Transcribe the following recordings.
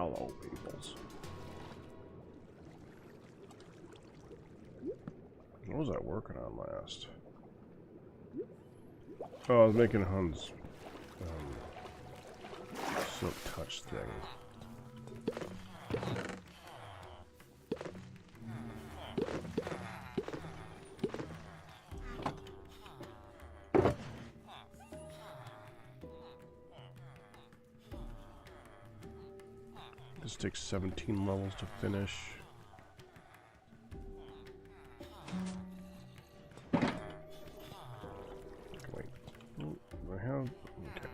Hello, peoples. What was I working on last? Oh, I was making Hun's silk touch thing. This takes 17 levels to finish. Wait. Oh, I have... Okay.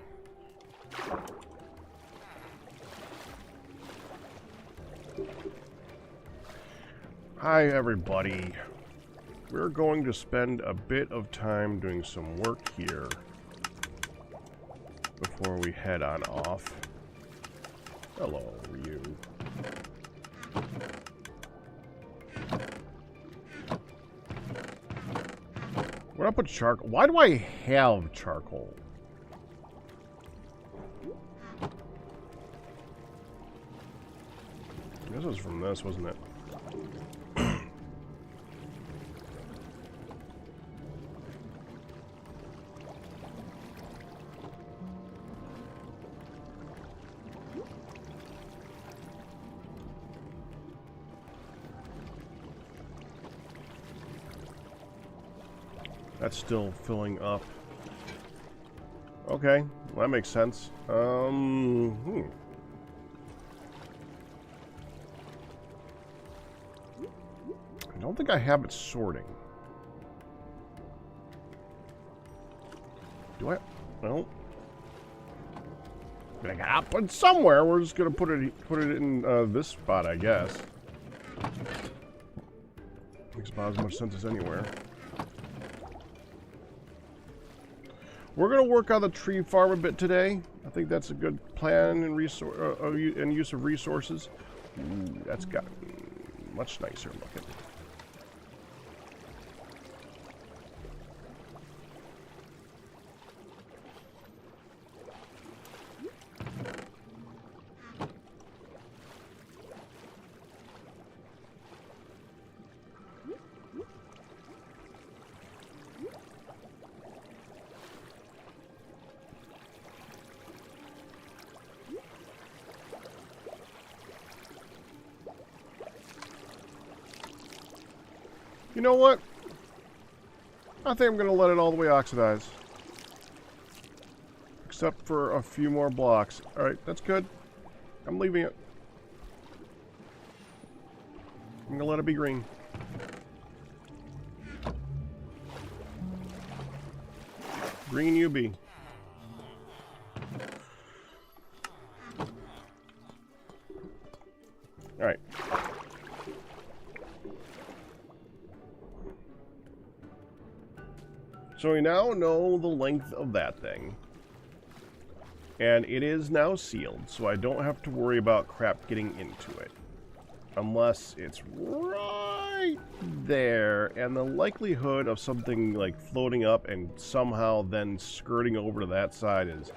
Hi, everybody. We're going to spend a bit of time doing some work here before we head on off. Hello, you. Where do I put charcoal? Why do I have charcoal? This was from this, wasn't it? That's still filling up. Okay, well, that makes sense. I don't think I have it sorting. Do I? No. I gotta put it somewhere. We're just gonna put it in this spot, I guess. Makes about as much sense as anywhere. We're going to work on the tree farm a bit today. I think that's a good plan and use of resources. Ooh, that's gotten much nicer looking. You know what? I think I'm going to let it all the way oxidize. Except for a few more blocks. Alright, that's good. I'm leaving it. I'm going to let it be green. Green you be. Alright. So we now know the length of that thing. And it is now sealed, so I don't have to worry about crap getting into it. Unless it's right there, and the likelihood of something like floating up and somehow then skirting over to that side is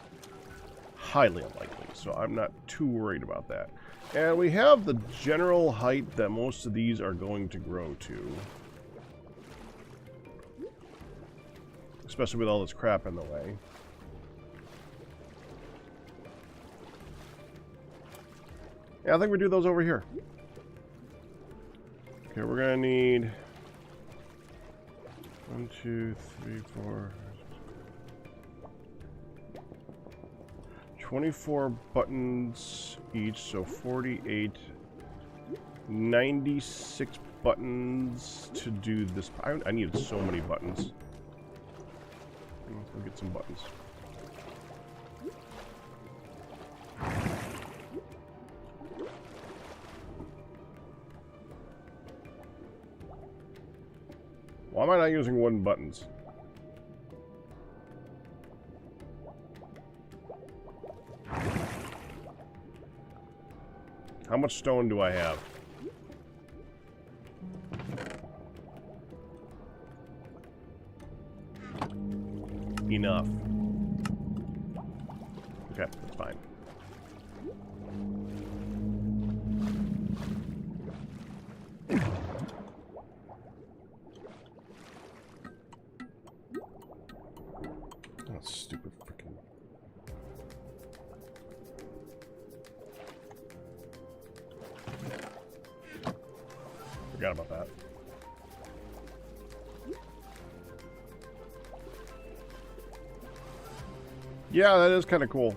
highly unlikely, so I'm not too worried about that. And we have the general height that most of these are going to grow to. Especially with all this crap in the way. Yeah, I think we do those over here. Okay, we're gonna need 1, 2, 3, 4, 24 buttons each, so 48, 96 buttons to do this. I needed so many buttons. We'll get some buttons. Why am I not using wooden buttons? How much stone do I have? Enough. Okay, that's fine. Oh, stupid freaking. Forgot about that. Yeah, that is kind of cool.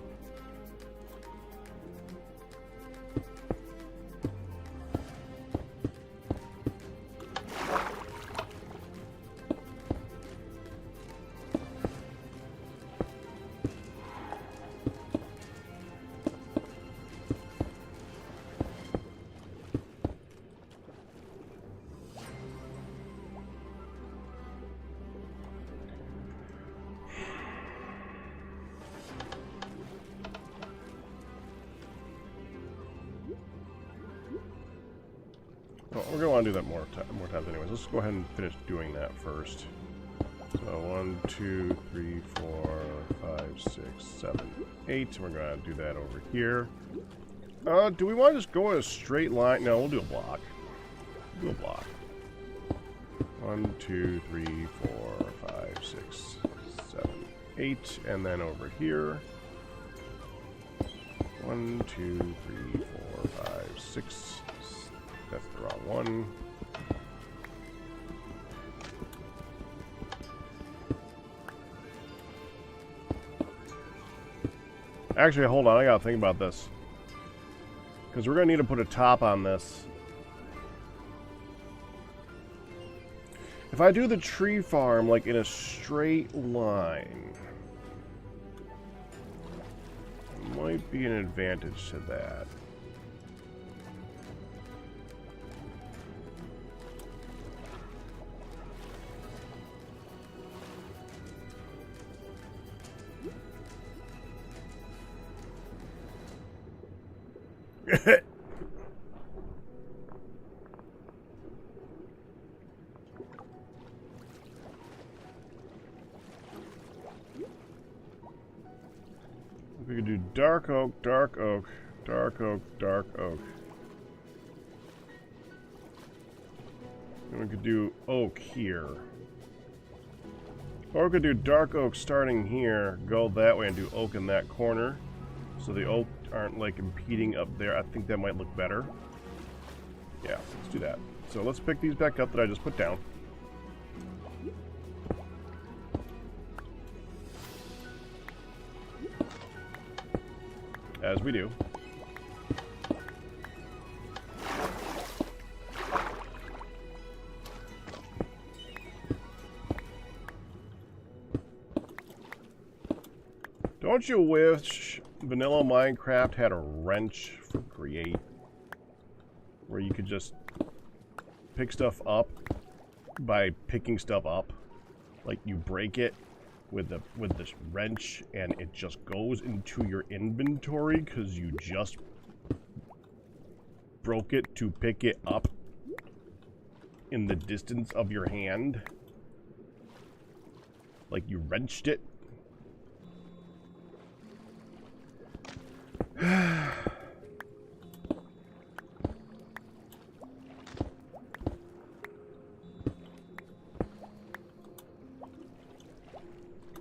Well, we're gonna want to do that more times anyways. Let's go ahead and finish doing that first. So 1, 2, 3, 4, 5, 6, 7, 8. We're gonna do that over here. Do we want to just go in a straight line? No, we'll do a block. Do a block. 1, 2, 3, 4, 5, 6, 7, 8, and then over here. 1, 2, 3, 4, 5, 6. That's the wrong one. Actually, hold on. I gotta think about this. Because we're gonna need to put a top on this. If I do the tree farm, like, in a straight line, there might be an advantage to that. We could do dark oak, dark oak, dark oak, dark oak. And we could do oak here. Or we could do dark oak starting here, go that way and do oak in that corner. So the oak aren't like impeding up there. I think that might look better. Yeah, let's do that. So let's pick these back up that I just put down. As we do. Don't you wish vanilla Minecraft had a wrench for create? Where you could just pick stuff up by picking stuff up. Like you break it with this wrench and it just goes into your inventory because you just broke it to pick it up in the distance of your hand. Like you wrenched it.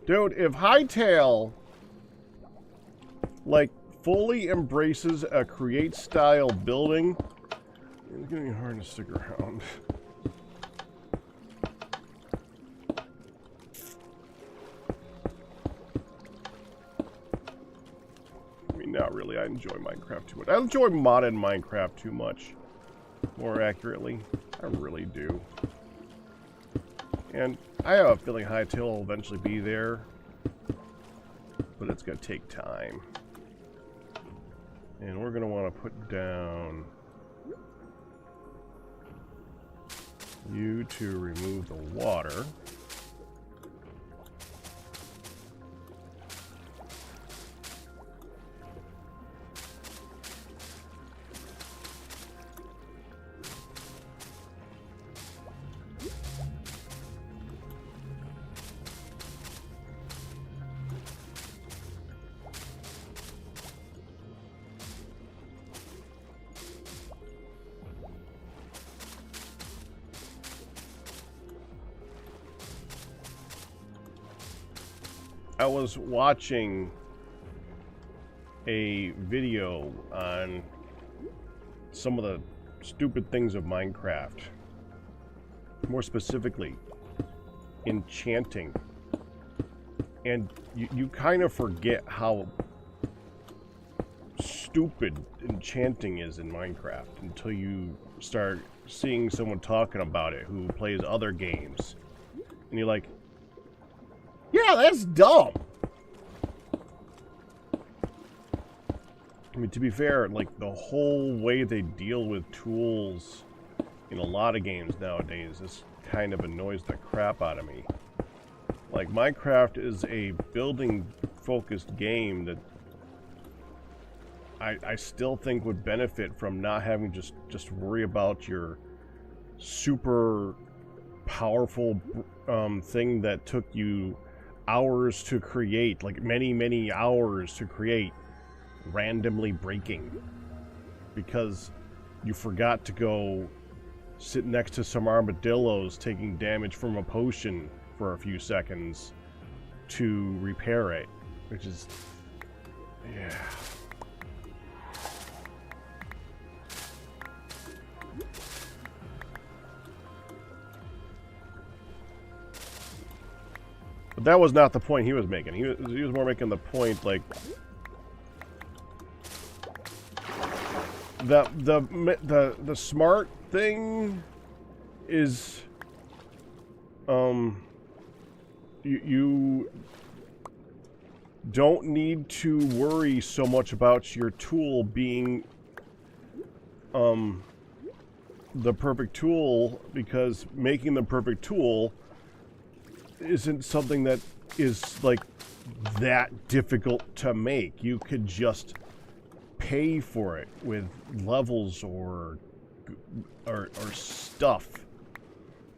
Dude, if Hightail, like, fully embraces a create-style building, it's gonna be hard to stick around. I mean, not really. I enjoy Minecraft too much. I enjoy modded Minecraft too much, more accurately. I really do. And I have a feeling Hightail will eventually be there, but it's going to take time. And we're going to want to put down you to remove the water. I was watching a video on some of the stupid things of Minecraft. More specifically, enchanting. And you kind of forget how stupid enchanting is in Minecraft until you start seeing someone talking about it who plays other games. And you're like, yeah, that's dumb. I mean, to be fair, like, the whole way they deal with tools in a lot of games nowadays, this kind of annoys the crap out of me. Like, Minecraft is a building-focused game that I still think would benefit from not having just worry about your super powerful thing that took you hours to create, like many hours to create, randomly breaking because you forgot to go sit next to some armadillos taking damage from a potion for a few seconds to repair it, which is, yeah. But that was not the point he was making. He was more making the point, like, the smart thing is, you don't need to worry so much about your tool being the perfect tool, because making the perfect tool isn't something that is like that difficult to make. You could just pay for it with levels or stuff,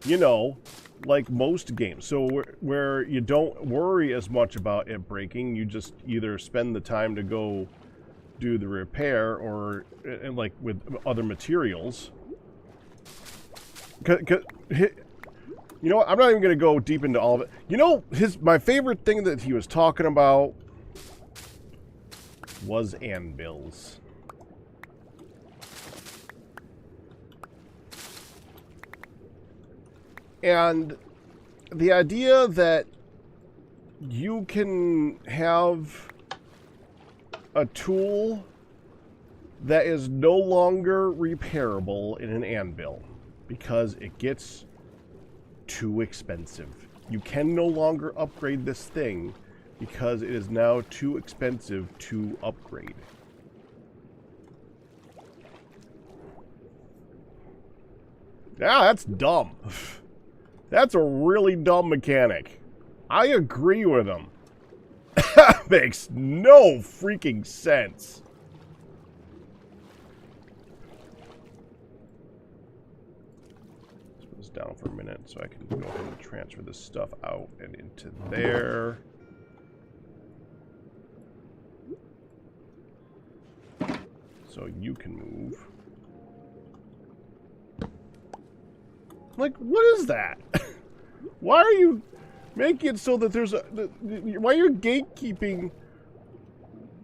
you know, like most games. So where you don't worry as much about it breaking, you just either spend the time to go do the repair, or and like with other materials. You know what? I'm not even going to go deep into all of it. You know, my favorite thing that he was talking about was anvils. And the idea that you can have a tool that is no longer repairable in an anvil because it gets too expensive. You can no longer upgrade this thing because it is now too expensive to upgrade. Yeah, that's dumb. That's a really dumb mechanic. I agree with him. That makes no freaking sense. Down for a minute so I can go ahead and transfer this stuff out and into there. So you can move. Like, what is that? Why are you making it so that there's a... why are you gatekeeping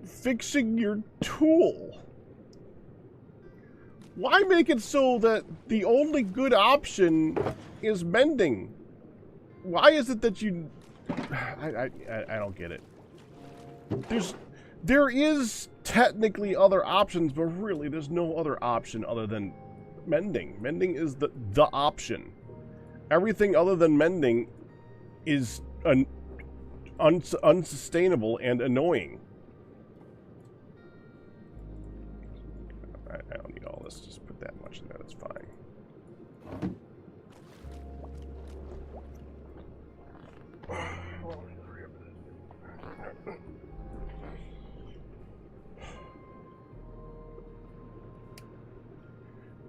fixing your tool? Why make it so that the only good option is mending? Why is it that you... I don't get it. There is technically other options, but really there's no other option other than mending. Mending is the option. Everything other than mending is unsustainable and annoying. I don't need all this. Just put that much in there. That's fine.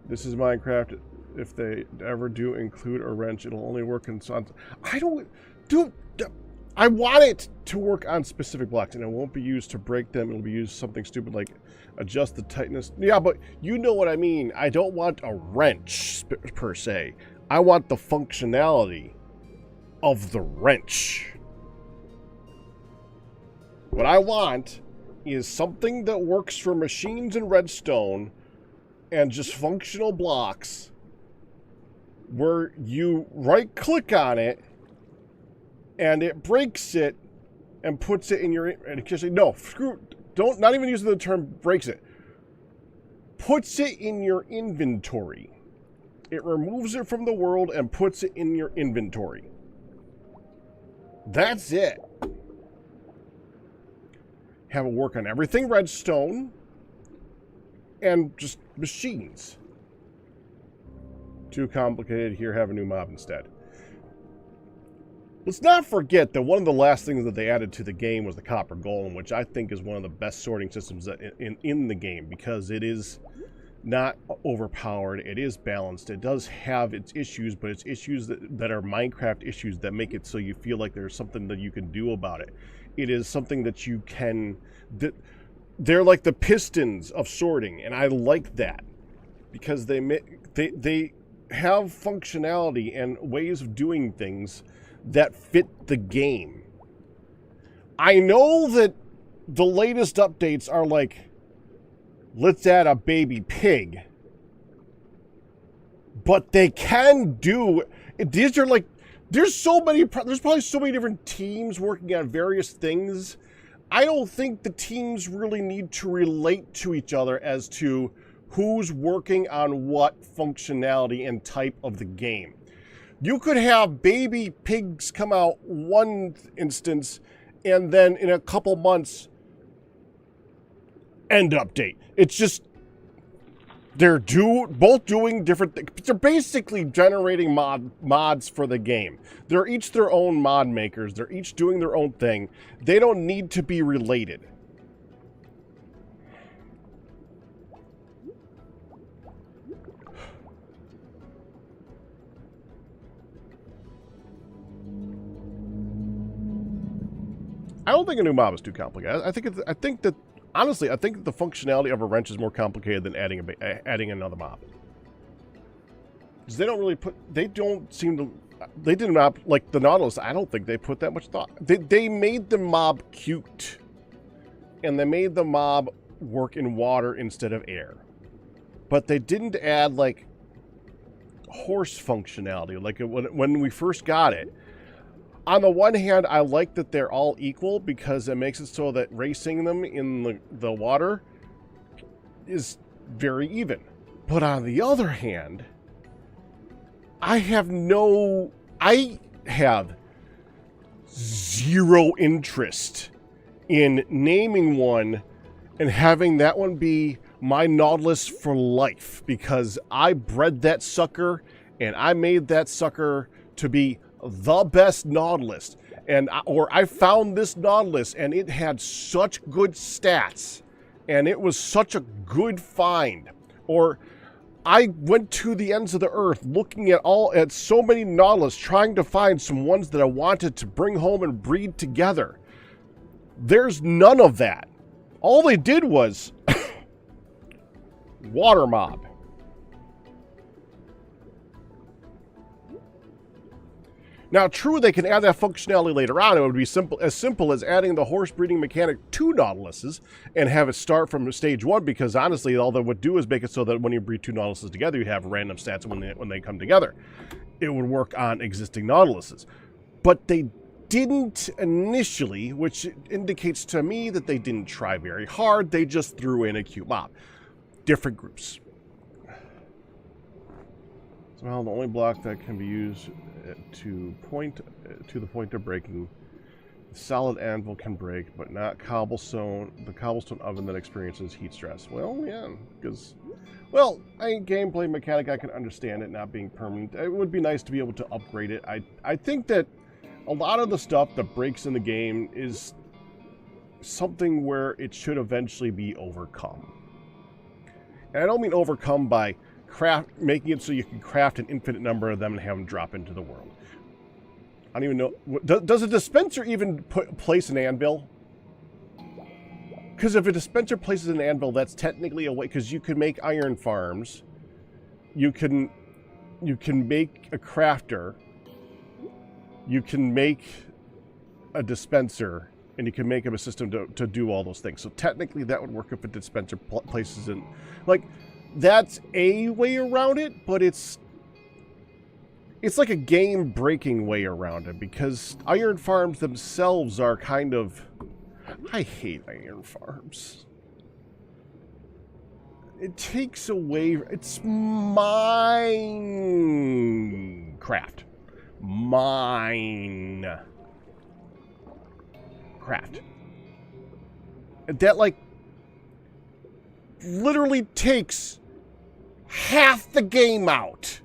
This is Minecraft. If they ever do include a wrench, it'll only work in some... I don't... Dude, I want it to work on specific blocks, and it won't be used to break them. It'll be used something stupid like adjust the tightness. Yeah, but you know what I mean. I don't want a wrench, per se. I want the functionality of the wrench. What I want is something that works for machines and redstone and just functional blocks where you right-click on it and it breaks it and puts it in your... No, screw... Don't... Not even using the term breaks it. Puts it in your inventory. It removes it from the world and puts it in your inventory. That's it. Have it work on everything redstone and just machines. Too complicated. Here, have a new mob instead. Let's not forget that one of the last things that they added to the game was the copper golem, which I think is one of the best sorting systems that in the game, because it is not overpowered, it is balanced, it does have its issues, but it's issues that are Minecraft issues that make it so you feel like there's something that you can do about it. It is something that you can... They're like the pistons of sorting, and I like that, because they have functionality and ways of doing things that fit the game. I know that the latest updates are like, let's add a baby pig. But they can do... These are like... There's probably so many different teams working on various things. I don't think the teams really need to relate to each other as to who's working on what functionality and type of the game. You could have baby pigs come out one instance, and then in a couple months, end update. It's just, they're both doing different things. They're basically generating mods for the game. They're each their own mod makers. They're each doing their own thing. They don't need to be related. I don't think a new mob is too complicated. I think that honestly, I think the functionality of a wrench is more complicated than adding another mob. Because they did not, like the Nautilus, I don't think they put that much thought. They made the mob cute. And they made the mob work in water instead of air. But they didn't add, like, horse functionality. Like, when we first got it, on the one hand, I like that they're all equal because it makes it so that racing them in the water is very even. But on the other hand, I have zero interest in naming one and having that one be my Nautilus for life, because I bred that sucker and I made that sucker to be the best Nautilus, or I found this Nautilus and it had such good stats and it was such a good find, or I went to the ends of the earth looking at so many Nautilus trying to find some ones that I wanted to bring home and breed together. There's none of that. All they did was water mob. Now, true, they can add that functionality later on. It would be as simple as adding the horse breeding mechanic to Nautiluses and have it start from stage 1, because honestly, all that would do is make it so that when you breed two Nautiluses together, you have random stats when they come together. It would work on existing Nautiluses. But they didn't initially, which indicates to me that they didn't try very hard. They just threw in a cute mob. Different groups. Somehow the only block that can be used to the point of breaking, the solid anvil can break, but not cobblestone. The cobblestone oven that experiences heat stress. Well, yeah, because, well, gameplay mechanic, I can understand it not being permanent. It would be nice to be able to upgrade it. I think that a lot of the stuff that breaks in the game is something where it should eventually be overcome. And I don't mean overcome by making it so you can craft an infinite number of them and have them drop into the world. I don't even know. Does a dispenser even place an anvil? Because if a dispenser places an anvil, that's technically a way, because you can make iron farms. You can make a crafter. You can make a dispenser. And you can make him a system to do all those things. So technically that would work if a dispenser places in... Like, that's a way around it, but it's like a game-breaking way around it, because iron farms themselves are kind of... I hate iron farms. It takes away... It's Minecraft. Minecraft. That, like, literally takes half the game out.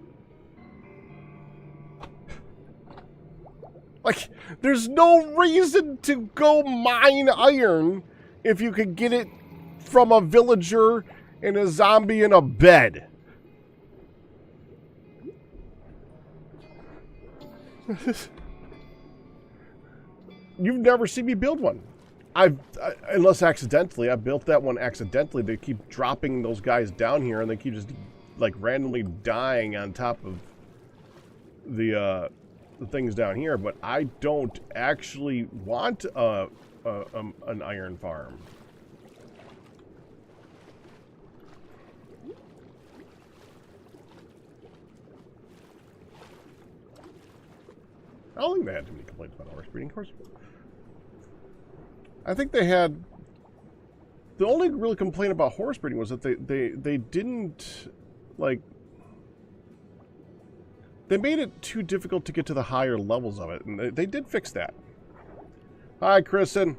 Like, there's no reason to go mine iron if you could get it from a villager and a zombie in a bed. You've never seen me build one. Unless accidentally. I built that one accidentally. They keep dropping those guys down here, and they keep just, like, randomly dying on top of the things down here. But I don't actually want an iron farm. I don't think they had too many complaints about horse breeding, of course. I think they had... The only real complaint about horse breeding was that they didn't, like... They made it too difficult to get to the higher levels of it, and they did fix that. Hi, Kristen.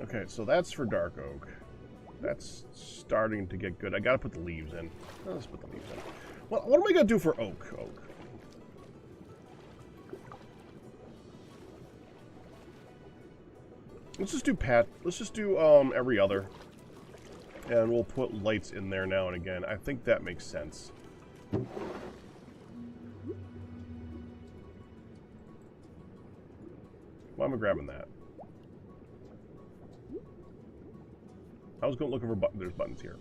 Okay, so that's for dark oak. That's starting to get good. I gotta put the leaves in. Let's put the leaves in. What am I gonna do for oak? Let's just do every other. And we'll put lights in there now and again. I think that makes sense. Why am I grabbing that? I was going looking for buttons. There's buttons here.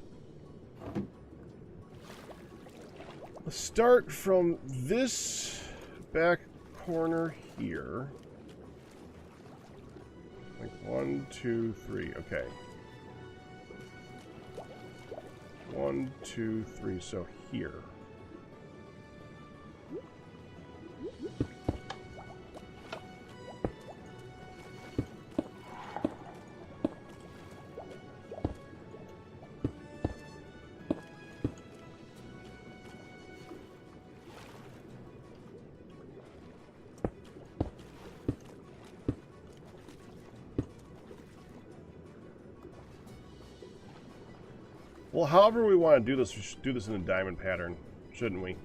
Let's start from this back corner here. Like 1, 2, 3. Okay. 1, 2, 3. So here. Well, however we want to do this, we should do this in a diamond pattern, shouldn't we?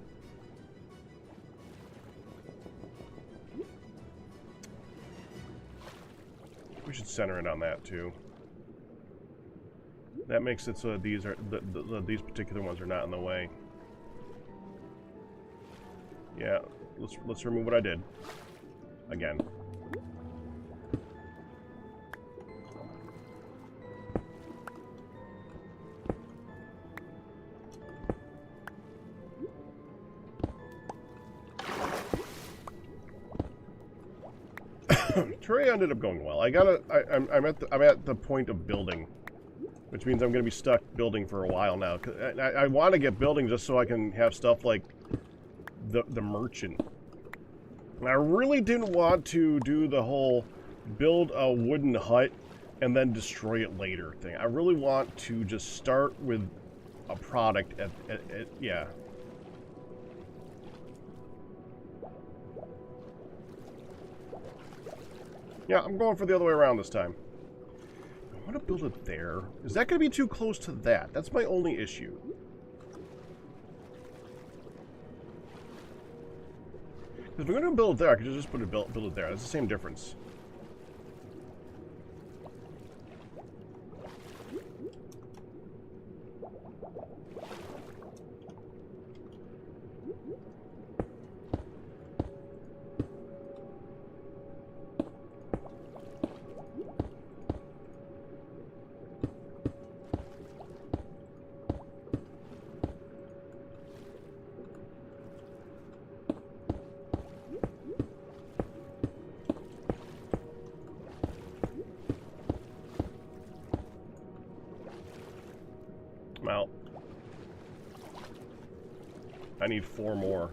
We should center it on that too. That makes it so that these are these particular ones are not in the way. Yeah, let's remove what I did again. Terrain ended up going well. I'm at the point of building, which means I'm going to be stuck building for a while now. I want to get building just so I can have stuff like the merchant. And I really didn't want to do the whole build a wooden hut and then destroy it later thing. I really want to just start with a product yeah. Yeah, I'm going for the other way around this time. I want to build it there. Is that going to be too close to that? That's my only issue. If we're going to build it there, I could just put build it there. That's the same difference. I'm out. I need 4 more.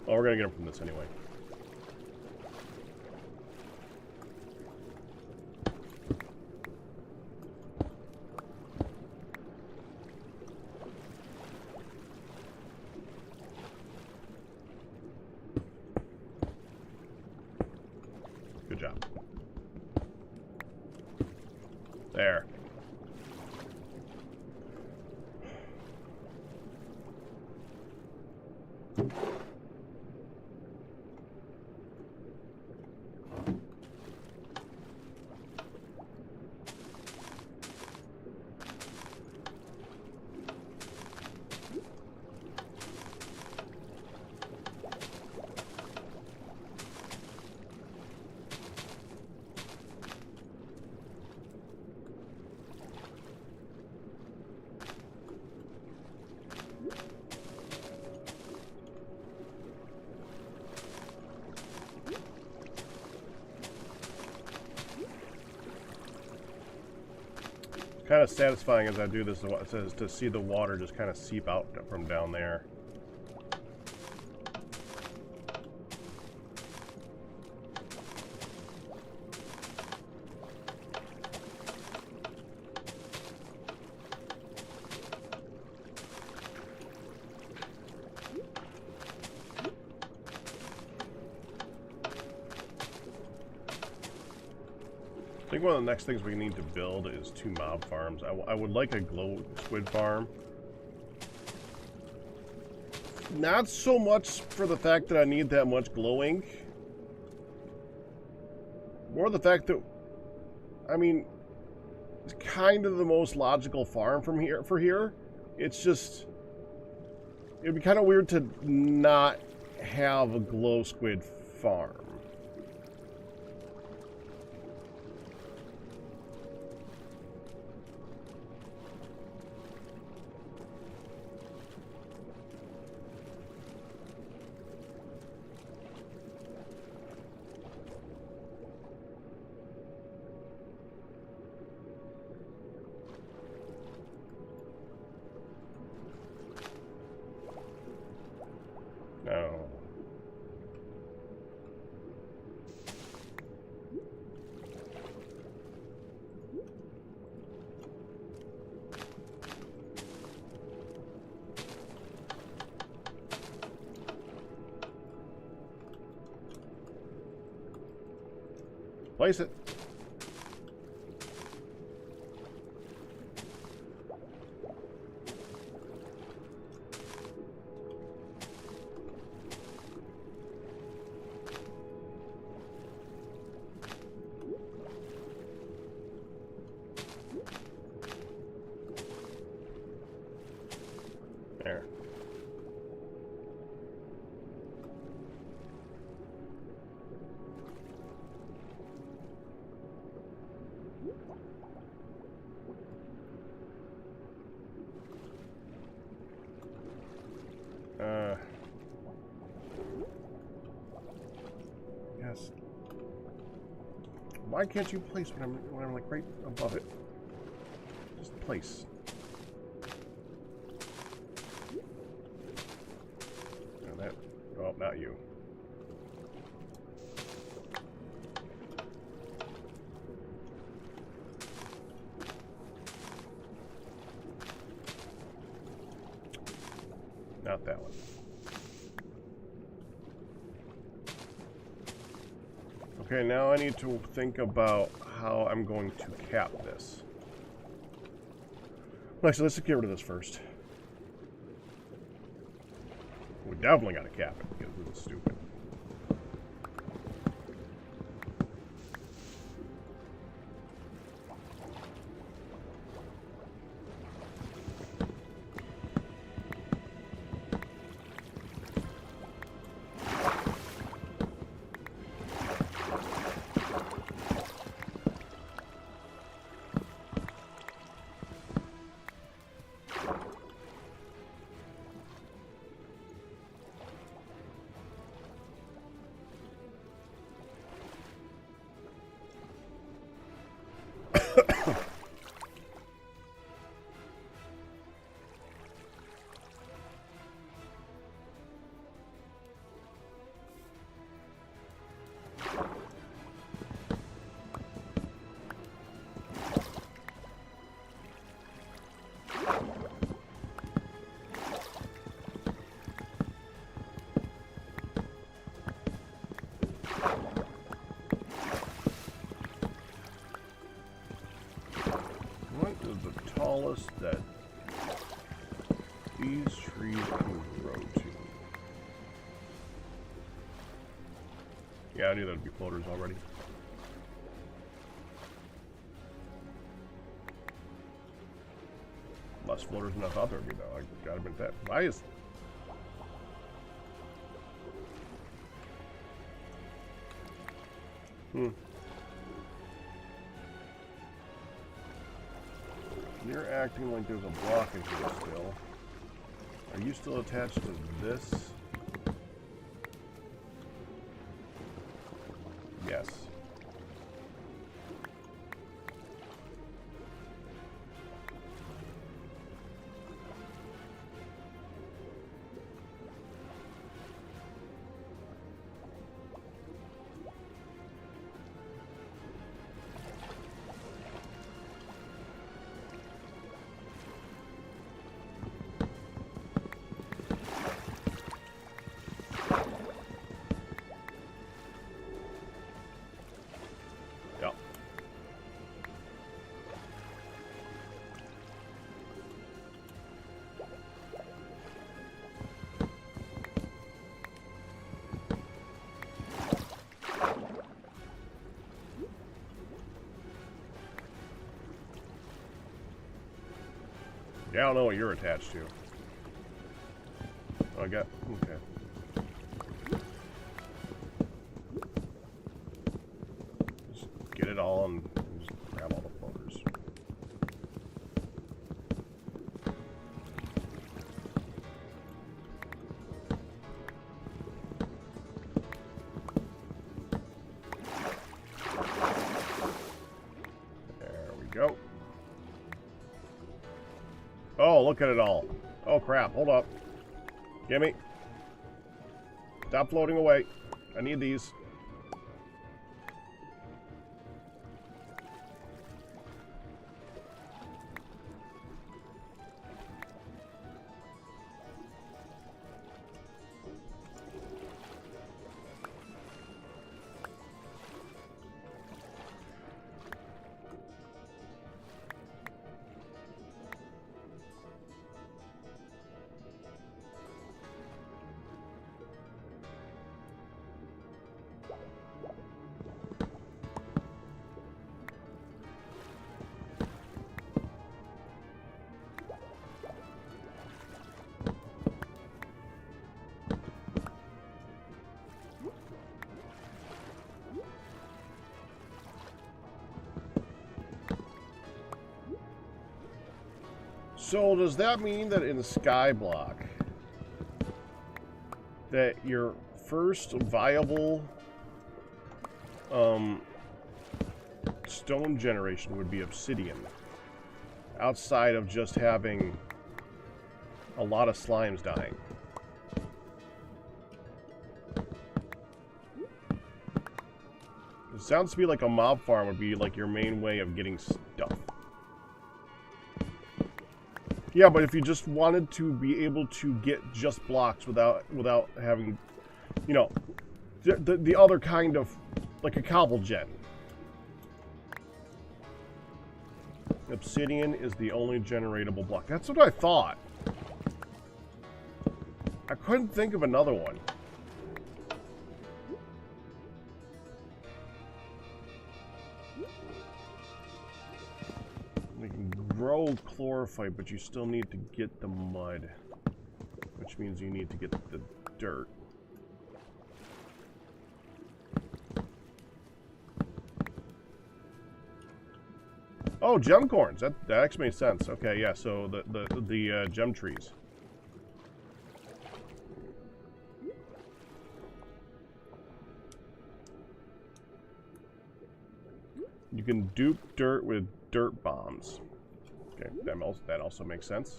Oh, we're gonna get them from this anyway. Good job. There. Kind of satisfying as I do this to see the water just kind of seep out from down there. I think one of the next things we need to build is 2 mob farms. I would like a glow squid farm. Not so much for the fact that I need that much glow ink. More the fact that, I mean, it's kind of the most logical farm from here for here. It's just, it'd be kind of weird to not have a glow squid farm. No. Place it. There. Yes. Why can't you place when I'm like right above it? Just place. No, that. Oh, not you. Not that one. Okay, now I need to think about how I'm going to cap this. Actually, let's get rid of this first. We definitely got to cap it because this is stupid. the tallest that these trees can grow to. Yeah, I knew that would be floaters already. Less floaters than I thought there would be, though. I gotta admit that. Why is... You're acting like there's a block in here still. Are you still attached to this? Yes. Yeah, I don't know what you're attached to. Oh, I got... Okay. Just get it all and just grab all the floaters. There we go. Oh, look at it all. Oh, crap. Hold up. Gimme. Stop floating away. I need these. So does that mean that in Skyblock that your first viable stone generation would be obsidian, outside of just having a lot of slimes dying? It sounds to me like a mob farm would be like your main way of getting stuff. Yeah, but if you just wanted to be able to get just blocks without having, you know, the other kind of, like a cobble gen. Obsidian is the only generatable block. That's what I thought. I couldn't think of another one. We can grow chlorophyte, but you still need to get the mud, which means you need to get the dirt. Oh, gem corns. That actually makes sense. Okay, yeah. So the gem trees. You can dupe dirt with dirt bombs. Okay, that also makes sense.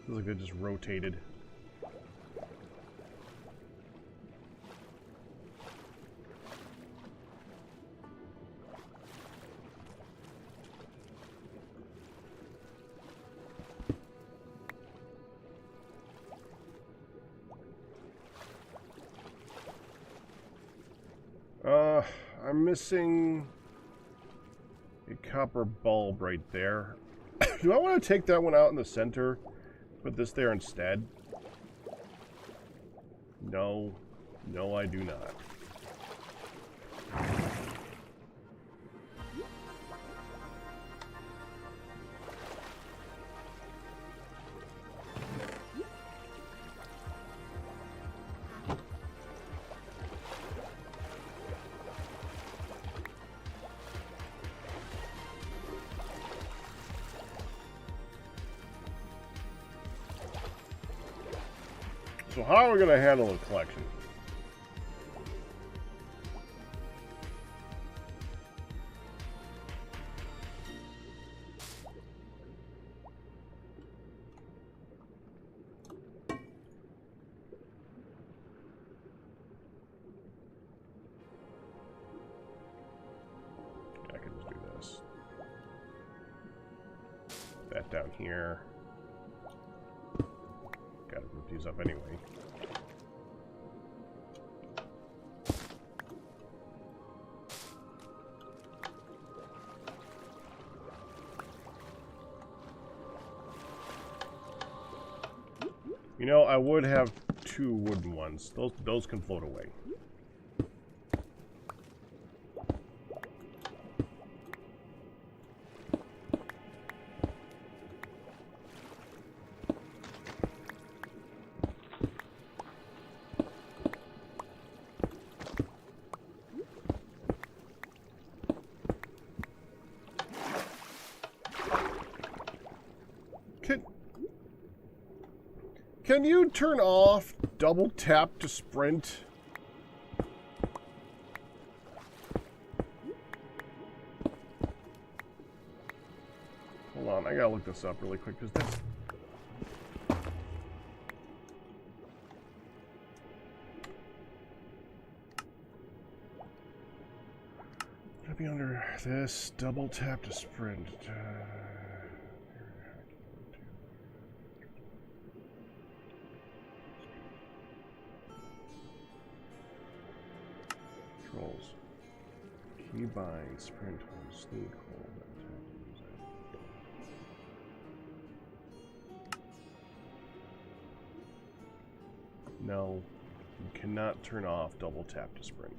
Feels like they just rotated. I'm missing a copper bulb right there. Do I want to take that one out in the center? Put this there instead? No. No, I do not. So how are we going to handle the collection? I can just do this. That down here. Gotta group these up anyway. You know, I would have 2 wooden ones. Those can float away. Can you turn off double tap to sprint? Hold on, I gotta look this up really quick because that's... Gotta be under this, double tap to sprint. Controls. Keybind, sprint, hold, sneak, hold, no, you cannot turn off double tap to sprint.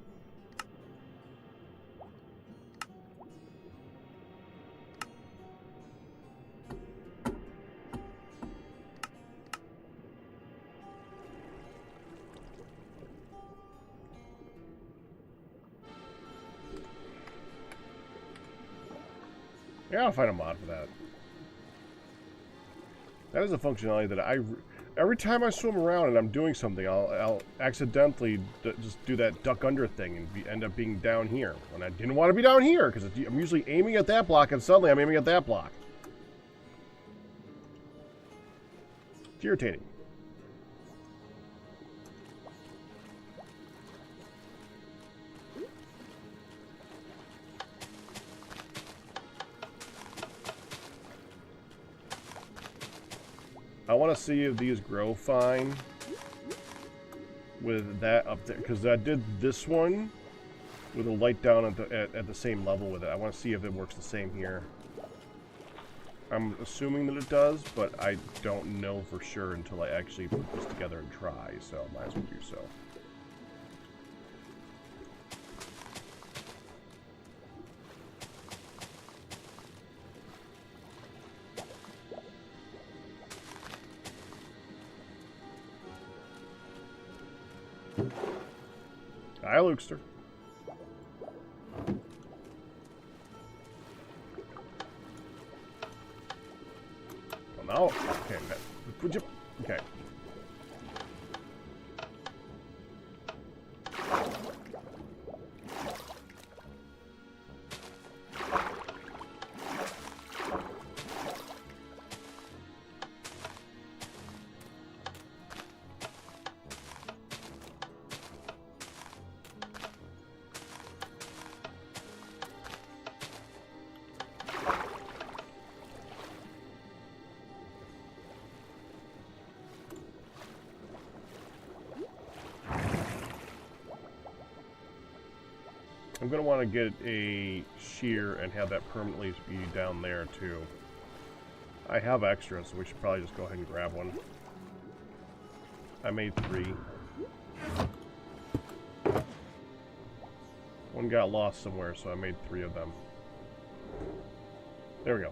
Yeah, I'll find a mod for that. That is a functionality that every time I swim around and I'm doing something, I'll accidentally just do that duck under thing and end up being down here. When I didn't want to be down here, because I'm usually aiming at that block and suddenly I'm aiming at that block. It's irritating. I want to see if these grow fine with that up there, because I did this one with a light down at the same level with it. I want to see if it works the same here. I'm assuming that it does, but I don't know for sure until I actually put this together and try, so I might as well do so. Hi, Lukester. Well, now, okay, would you, okay. I'm going to want to get a shear and have that permanently be down there too. I have extra, so we should probably just go ahead and grab one. I made 3. One got lost somewhere, so I made 3 of them. There we go.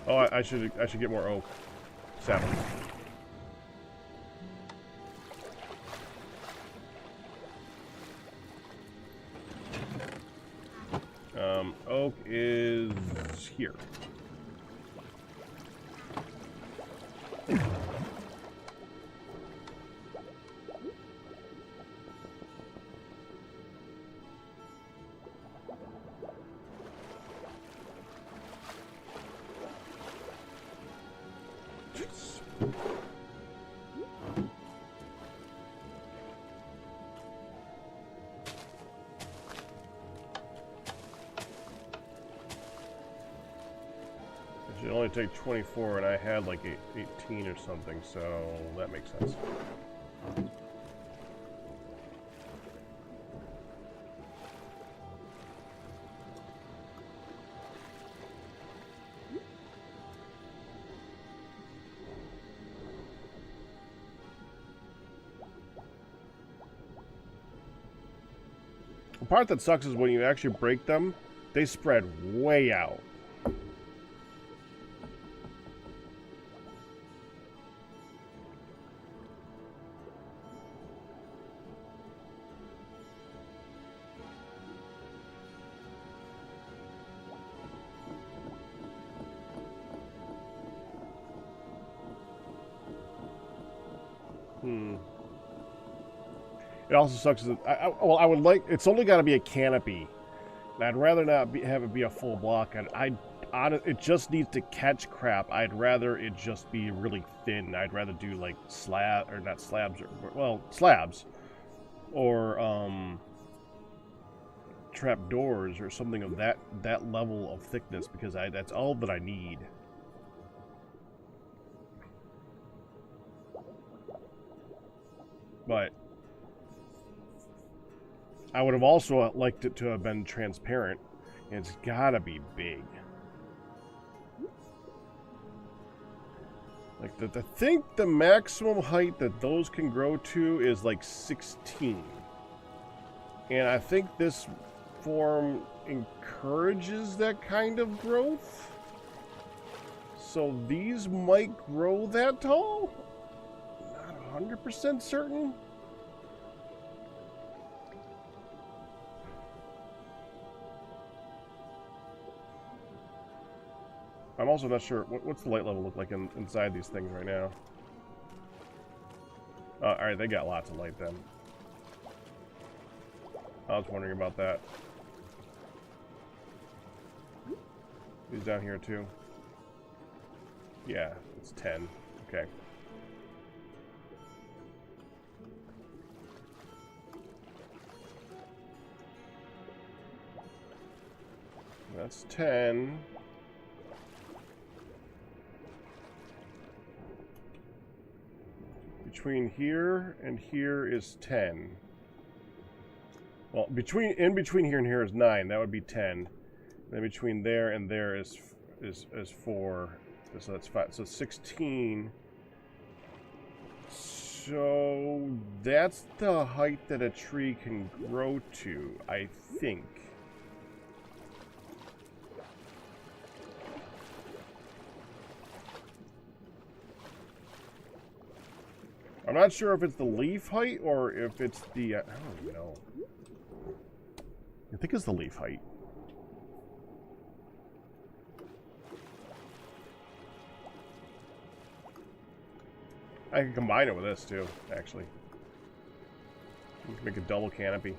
Oh, I should get more oak saplings. Oak is here. It only take 24, and I had like 18 or something, so that makes sense. The part that sucks is when you actually break them, they spread way out. It also sucks that well, I would like, it's only got to be a canopy, and I'd rather not have it be a full block. And it just needs to catch crap. I'd rather it just be really thin. I'd rather do like slabs, or trap doors or something of that level of thickness, because that's all that I need. But I would have also liked it to have been transparent. It's gotta be big. Like, I think the maximum height that those can grow to is like 16. And I think this form encourages that kind of growth. So these might grow that tall? Not 100% certain. I'm also not sure. What's the light level look like inside these things right now? Alright, they got lots of light then. I was wondering about that. He's down here too. Yeah, it's 10. Okay. That's 10. Between here and here is 10. Well, in between here and here is 9. That would be 10. Then between there and there is 4. So that's 5. So 16. So that's the height that a tree can grow to, I think. I'm not sure if it's the leaf height or if it's the... I don't even know. I think it's the leaf height. I can combine it with this too, actually. You can make a double canopy.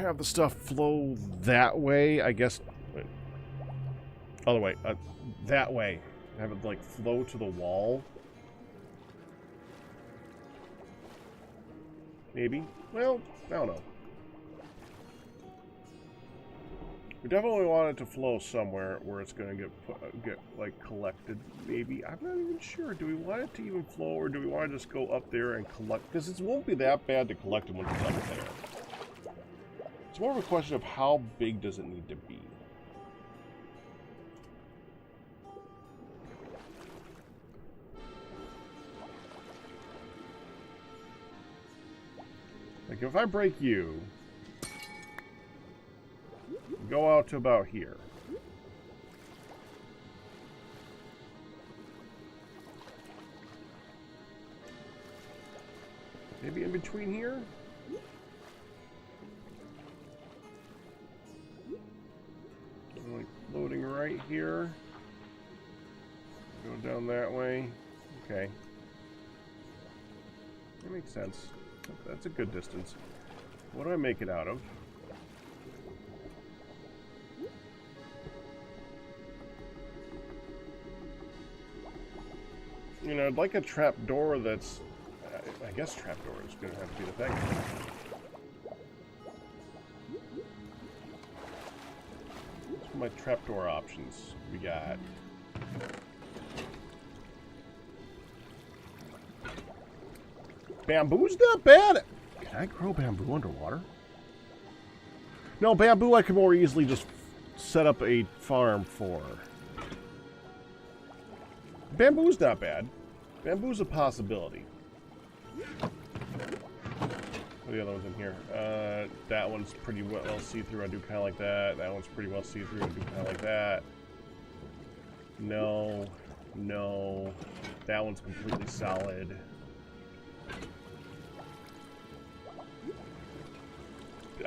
have the stuff flow that way, I guess. Wait. Other way. That way. Have it, like, flow to the wall. Maybe. Well, I don't know. We definitely want it to flow somewhere where it's going to get like collected. Maybe. I'm not even sure. Do we want it to even flow, or do we want to just go up there and collect? Because it won't be that bad to collect it when it's up there. It's more of a question of how big does it need to be. Like if I break you, go out to about here. Maybe in between here? Like loading right here. Go down that way. Okay. That makes sense. That's a good distance. What do I make it out of? You know, I'd like a trapdoor that's... I guess trapdoor is going to have to be the thing. What's my trapdoor options we got? Bamboo's not bad. Can I grow bamboo underwater? No, bamboo I could more easily just set up a farm for. Bamboo's not bad. Bamboo's a possibility. What are the other ones in here? That one's pretty well see-through. I do kind of like that. That one's pretty well see-through. I do kind of like that. No. No. That one's completely solid.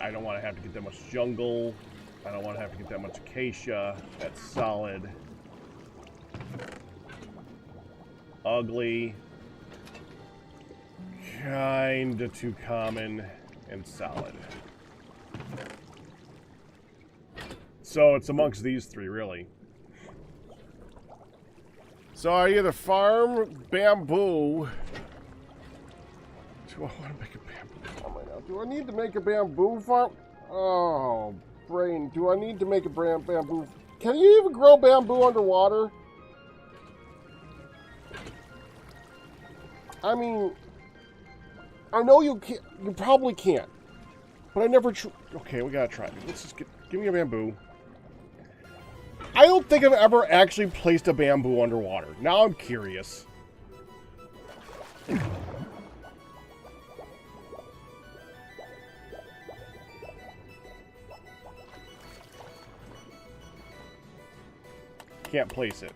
I don't want to have to get that much jungle. I don't want to have to get that much acacia. That's solid. Ugly. Kinda too common. And solid. So it's amongst these three, really. So I either farm bamboo. Do I want to make a bamboo farm right now? Do I need to make a bamboo farm? Oh, brain. Do I need to make a bamboo? Can you even grow bamboo underwater? I mean, I know you can't. You probably can't. But I never. Okay, we gotta try. Let's just give me a bamboo. I don't think I've ever actually placed a bamboo underwater. Now I'm curious. Can't place it.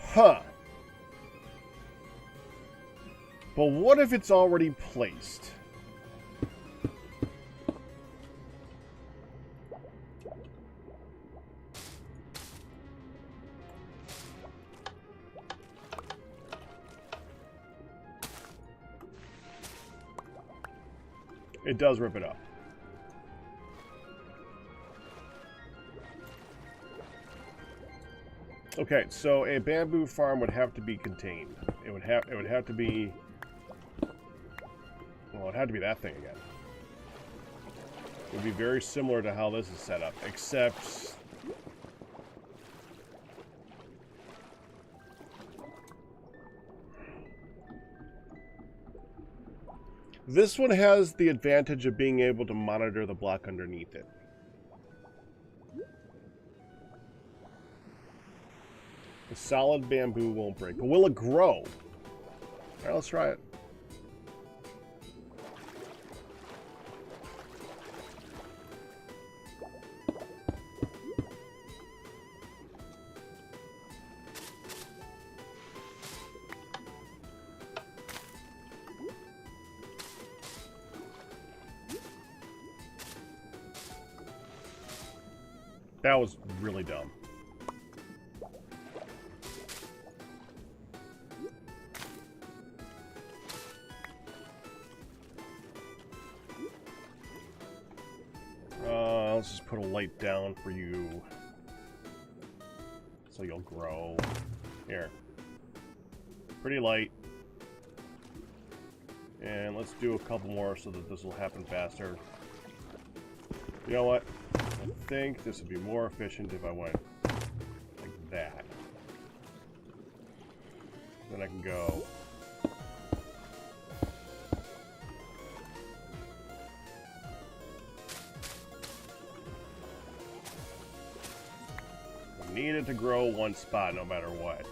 Huh. But what if it's already placed? It does rip it up. Okay, so a bamboo farm would have to be contained. It would have to be. Well, it had to be that thing again. It would be very similar to how this is set up, except this one has the advantage of being able to monitor the block underneath it. The solid bamboo won't break. But will it grow? Alright, let's try it. That was really dumb. let's just put a light down for you. So you'll grow. Here. Pretty light. And let's do a couple more so that this will happen faster. You know what? I think this would be more efficient if I went like that. Then I can go. I need it to grow one spot no matter what.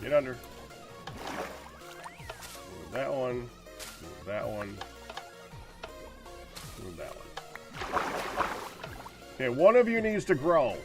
Get under. Move that one. Move that one. Move that one. Okay, one of you needs to grow.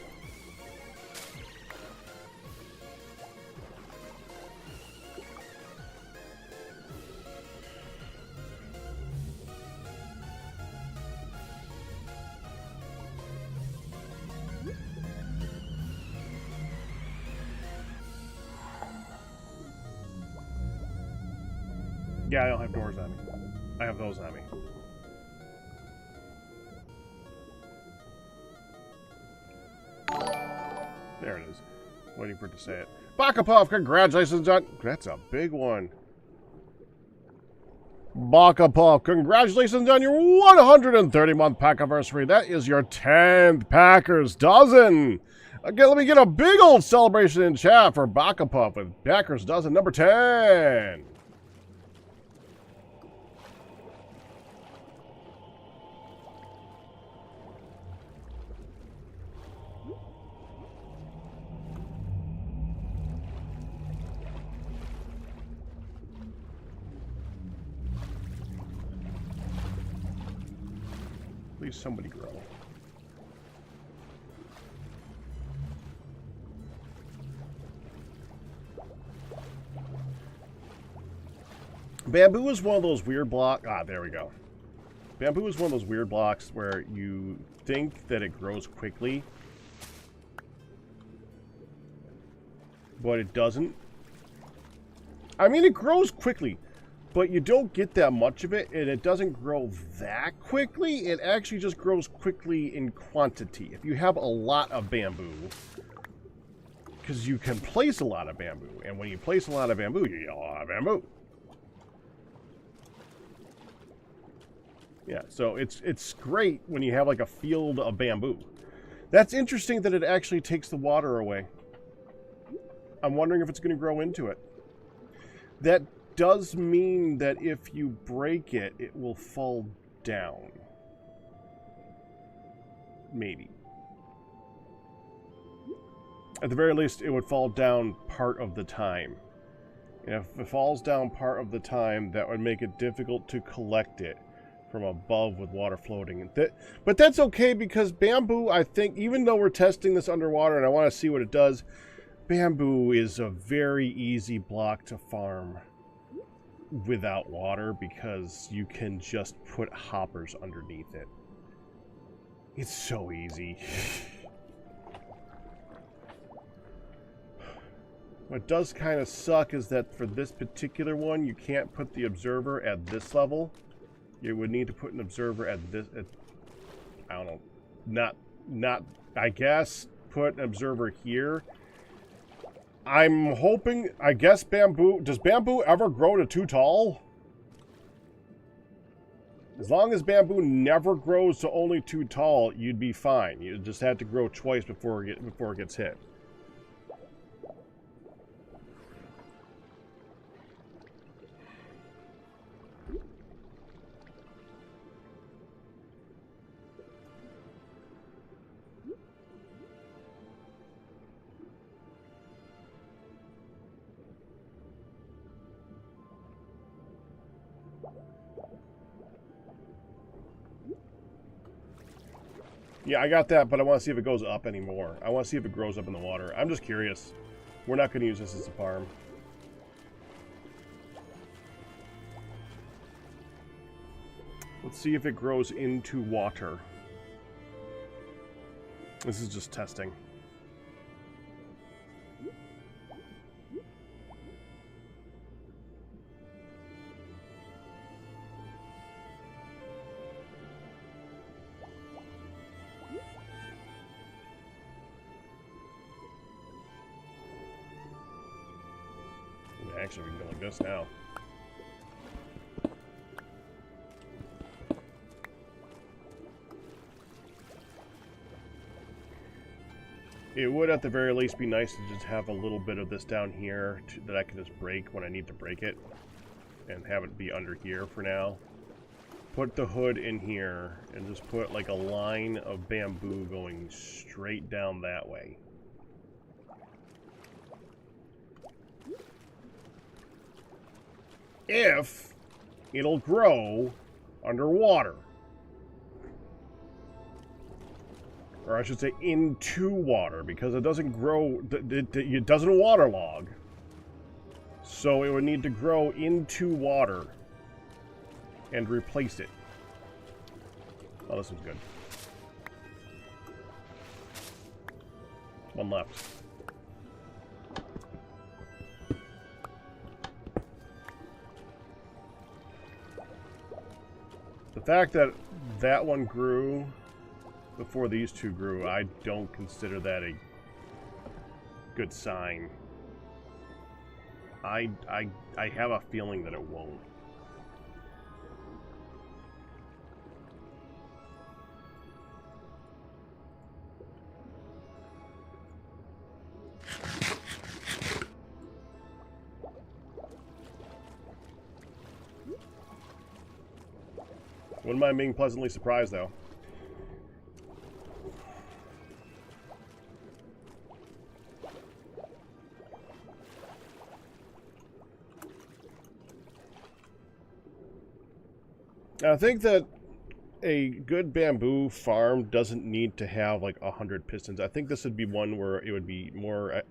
Yeah, I don't have doors on me. I have those on me. There it is. Waiting for it to say it. Bakapov, congratulations on... That's a big one. Bakapov, congratulations on your 130-month pack anniversary. That is your 10th Packers dozen. Okay, let me get a big old celebration in chat for Bakapov with Packers dozen number 10. Please somebody grow. Bamboo is one of those weird blocks. Ah, there we go. Bamboo is one of those weird blocks where you think that it grows quickly, but it doesn't. I mean, it grows quickly, but you don't get that much of it, and it doesn't grow that quickly. It actually just grows quickly in quantity. If you have a lot of bamboo, because you can place a lot of bamboo, and when you place a lot of bamboo, you get a lot of bamboo. Yeah, so it's great when you have like a field of bamboo. That's interesting that it actually takes the water away. I'm wondering if it's going to grow into it. That does mean that if you break it, it will fall down. Maybe. At the very least, it would fall down part of the time. And if it falls down part of the time, that would make it difficult to collect it from above with water floating. But that's okay, because bamboo, I think, even though we're testing this underwater and I want to see what it does, bamboo is a very easy block to farm without water, because you can just put hoppers underneath it. It's so easy. What does kind of suck is that for this particular one, you can't put the observer at this level. You would need to put an observer at this, I don't know, not, I guess, put an observer here. I'm hoping, I guess bamboo, does bamboo ever grow to too tall? As long as bamboo never grows to only too tall, you'd be fine. You just have to grow twice before it gets hit. Yeah, I got that, but I want to see if it goes up anymore. I want to see if it grows up in the water. I'm just curious. We're not going to use this as a farm. Let's see if it grows into water. This is just testing. Actually, we can go like this now. It would at the very least be nice to just have a little bit of this down here that I can just break when I need to break it. And have it be under here for now. Put the hood in here and just put like a line of bamboo going straight down that way. If it'll grow underwater. Or I should say into water, because it doesn't grow, it doesn't waterlog. So it would need to grow into water and replace it. Oh, this one's good. One left. The fact that that one grew before these two grew, I don't consider that a good sign. I have a feeling that it won't. Wouldn't mind being pleasantly surprised, though. I think that a good bamboo farm doesn't need to have like 100 pistons. I think this would be one where it would be more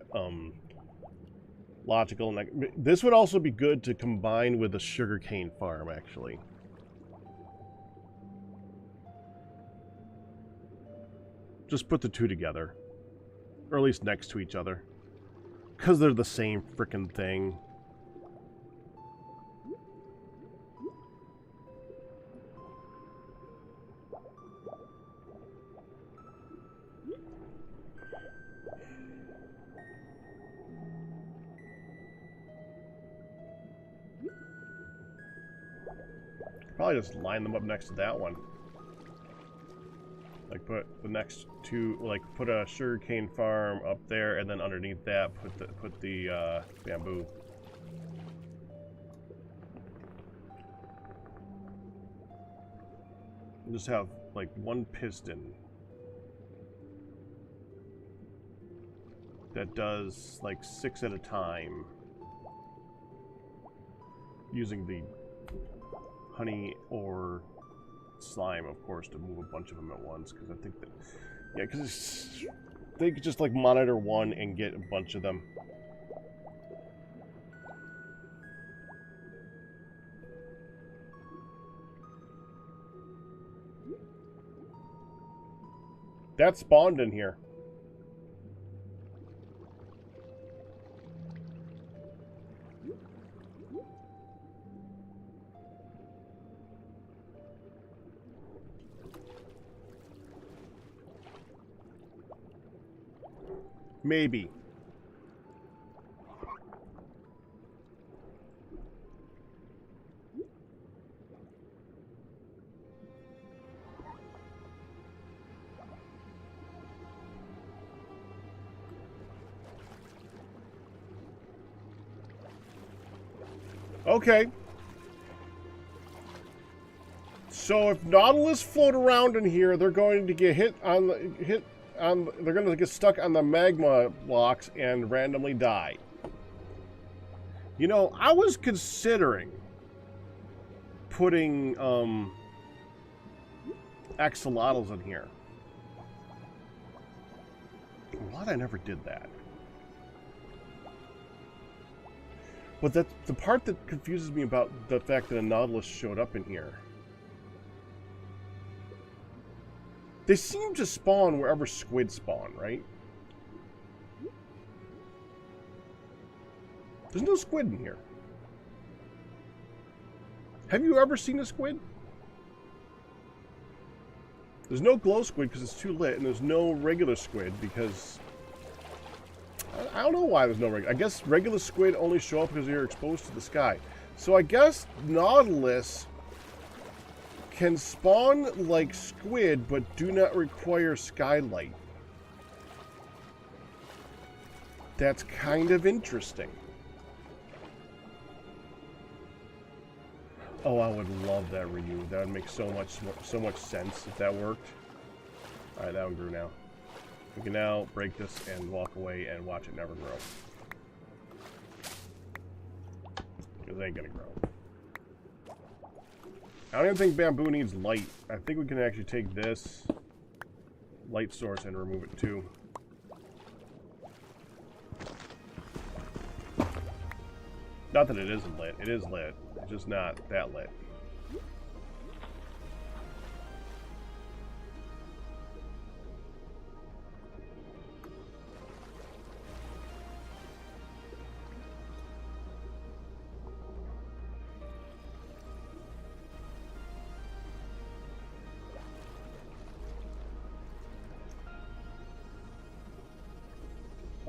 logical. And like, this would also be good to combine with a sugarcane farm, actually. Just put the two together. Or at least next to each other. Because they're the same frickin' thing. Probably just line them up next to that one. Like put the next two, like put a sugarcane farm up there, and then underneath that put the bamboo. We'll just have like one piston that does like 6 at a time, using the honey or slime, of course, to move a bunch of them at once, because I think that, yeah, because they could just like monitor one and get a bunch of them. That spawned in here. Maybe. Okay. So if Nautilus float around in here, they're going to get hit on the they're going to get stuck on the magma blocks and randomly die. You know, I was considering putting axolotls in here. I'm glad I never did that. But that's the part that confuses me about the fact that a nautilus showed up in here. They seem to spawn wherever squid spawn, right? There's no squid in here. Have you ever seen a squid? There's no glow squid because it's too lit, and there's no regular squid because... I don't know why there's no regular... I guess regular squid only show up because you're exposed to the sky. So I guess nautilus can spawn like squid, but do not require skylight. That's kind of interesting. Oh, I would love that Ryu. That would make so much sense if that worked. All right, that one grew now. We can now break this and walk away and watch it never grow. Because it ain't gonna grow. I don't even think bamboo needs light. I think we can actually take this light source and remove it too. Not that it isn't lit. It is lit. It's just not that lit.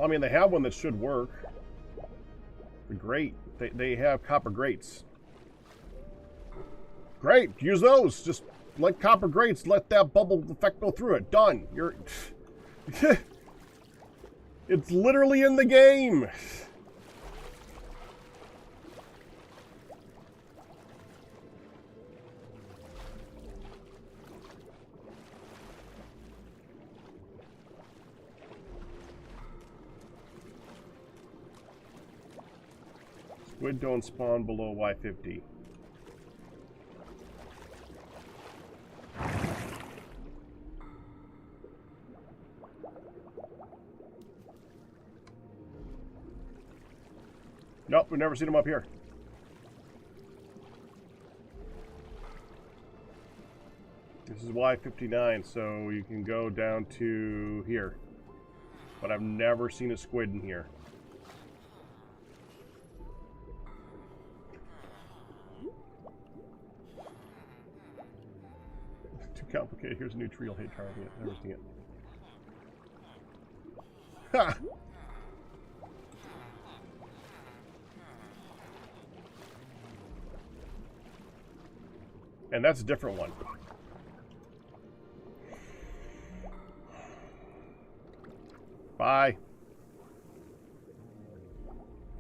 I mean, they have one that should work. Great. They have copper grates. Great. Use those. Just let copper grates. Let that bubble effect go through it. Done. You're... It's literally in the game. Squid don't spawn below Y50. Nope, we've never seen them up here. This is Y59, so you can go down to here. But I've never seen a squid in here. Complicated. Here's a new tree. I'll hate carving it. Never seen it. Ha! And that's a different one. Bye.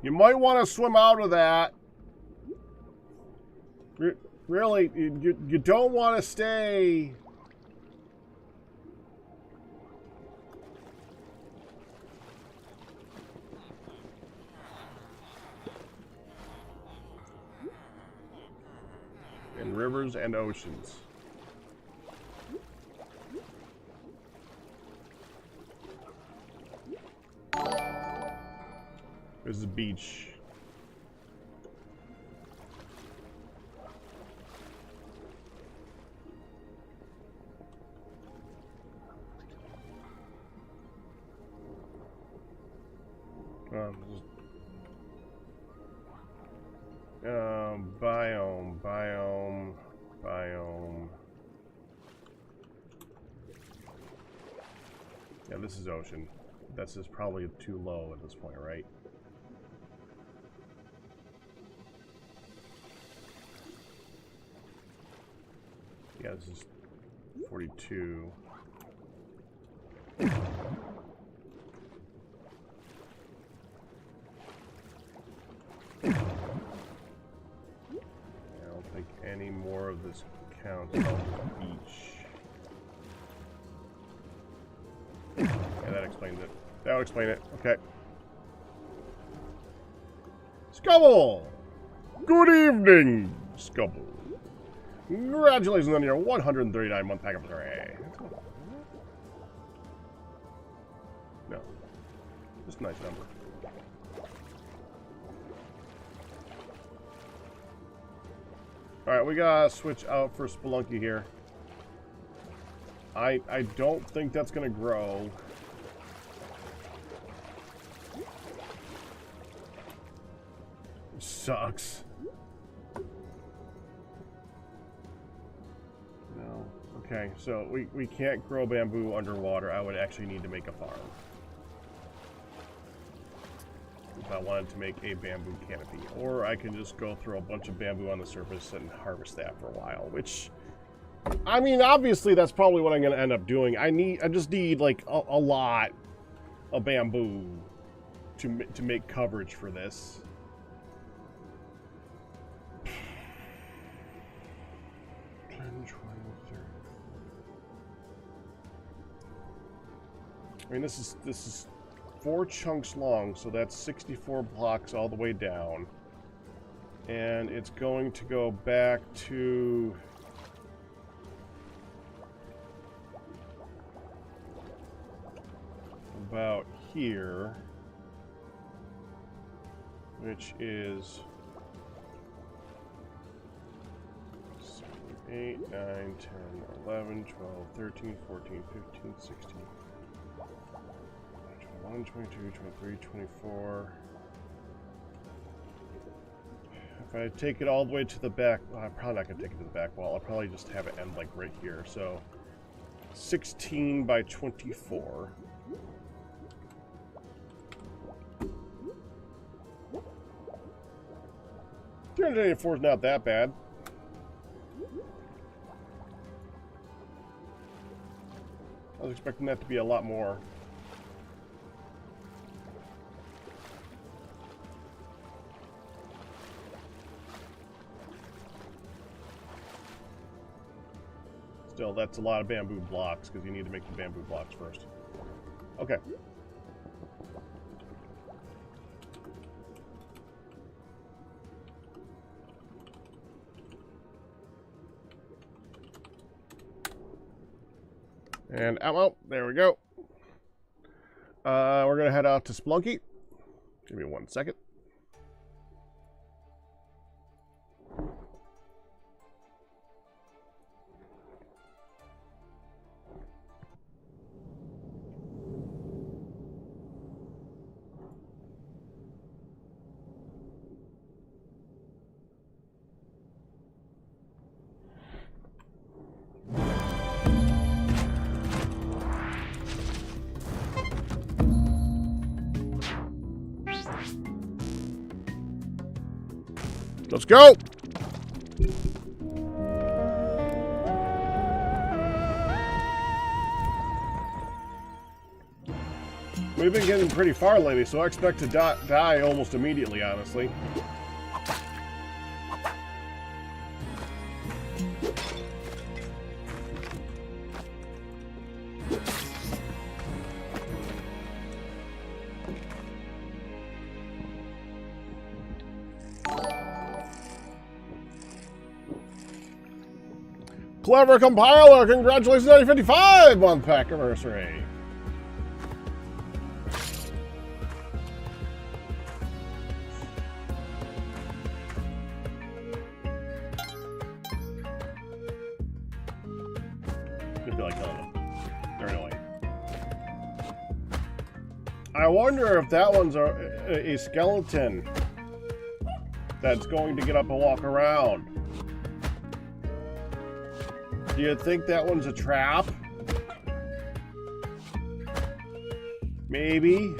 You might want to swim out of that. Really, you don't want to stay. In rivers and oceans. This is a beach. Biome. Yeah, this is ocean. This is probably too low at this point, right? Yeah, this is 42. I don't think any more of this counts on the beach. Yeah, that explains it. That'll explain it. Okay. Scubble! Good evening, Scubble. Congratulations on your 139-month pack of 3. No. Just a nice number. Alright, we gotta switch out for Spelunky here. I don't think that's gonna grow. Sucks. No. Okay, so we can't grow bamboo underwater. I would actually need to make a farm. If I wanted to make a bamboo canopy. Or I can just go throw a bunch of bamboo on the surface and harvest that for a while, which... I mean, obviously that's probably what I'm going to end up doing. I just need, like, a lot of bamboo to make coverage for this. I mean, this is 4 chunks long, so that's 64 blocks all the way down. And it's going to go back to... about here, which is 7, 8, 9, 10, 11, 12, 13, 14, 15, 16, 21, 22, 23, 24. If I take it all the way to the back, well, I'm probably not going to take it to the back wall. I'll probably just have it end like right here. So 16 by 24. $384 is not that bad. I was expecting that to be a lot more. Still, that's a lot of bamboo blocks because you need to make the bamboo blocks first. Okay. And ammo, there we go. We're gonna head out to Spelunky. Give me 1 second. Let's go! We've been getting pretty far lately, so I expect to die almost immediately, honestly. Clever compiler, congratulations on your 55-month pack anniversary. I feel like killing them. They're annoying. I wonder if that one's a skeleton that's going to get up and walk around. Do you think that one's a trap? Maybe.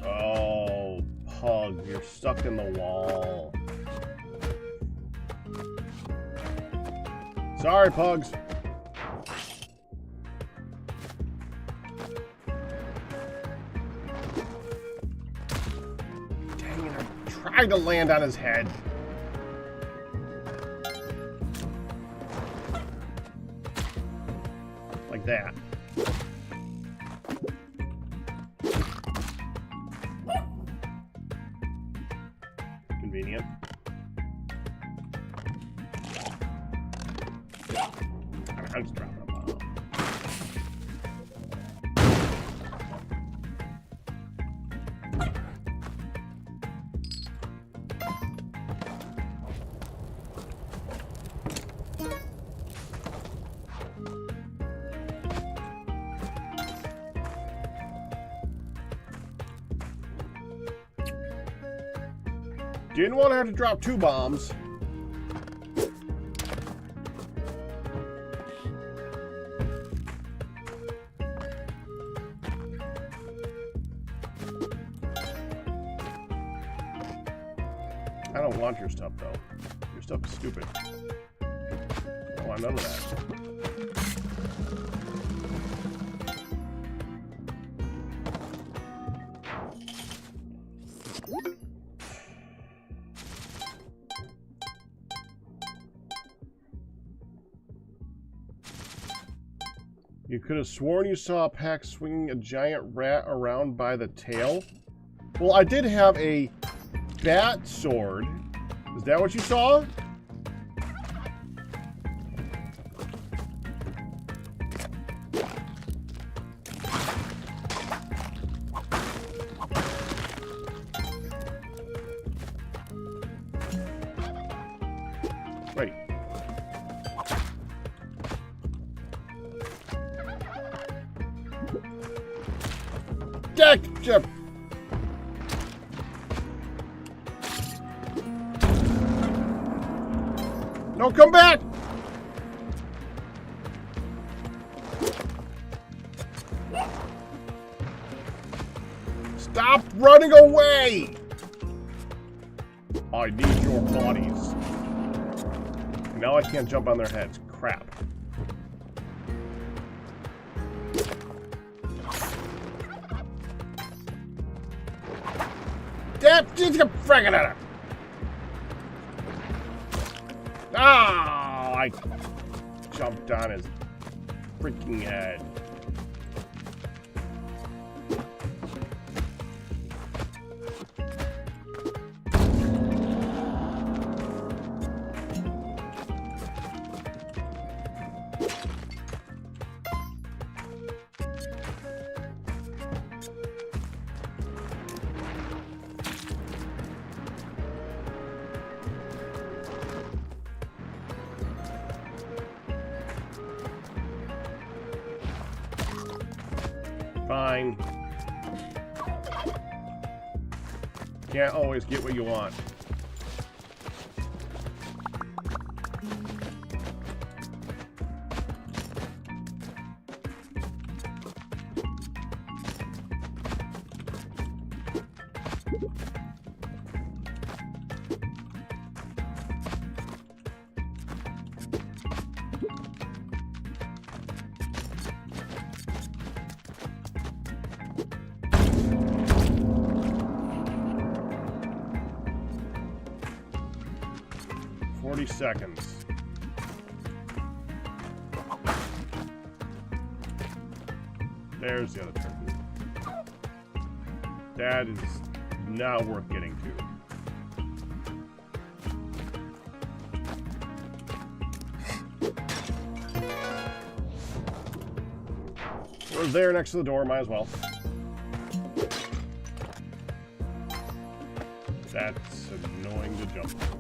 Oh, Pug, you're stuck in the wall. Sorry, Pugs. Trying to land on his head. Like that. Convenient. I'm just dropping a bomb. Didn't want to have to drop 2 bombs. I don't want your stuff, though. Your stuff is stupid. I don't want none of that. You could have sworn you saw a pack swinging a giant rat around by the tail. Well, I did have a bat sword. Is that what you saw? Wait. Jack, Jeff. No, come back! Stop running away! I need your bodies. Now I can't jump on their heads. Crap. Just get fragging at him. Oh, I jumped on his freaking head. Fine. Can't always get what you want. Seconds. There's the other turkey. That is not worth getting to. We're there next to the door, might as well. That's annoying to jump through.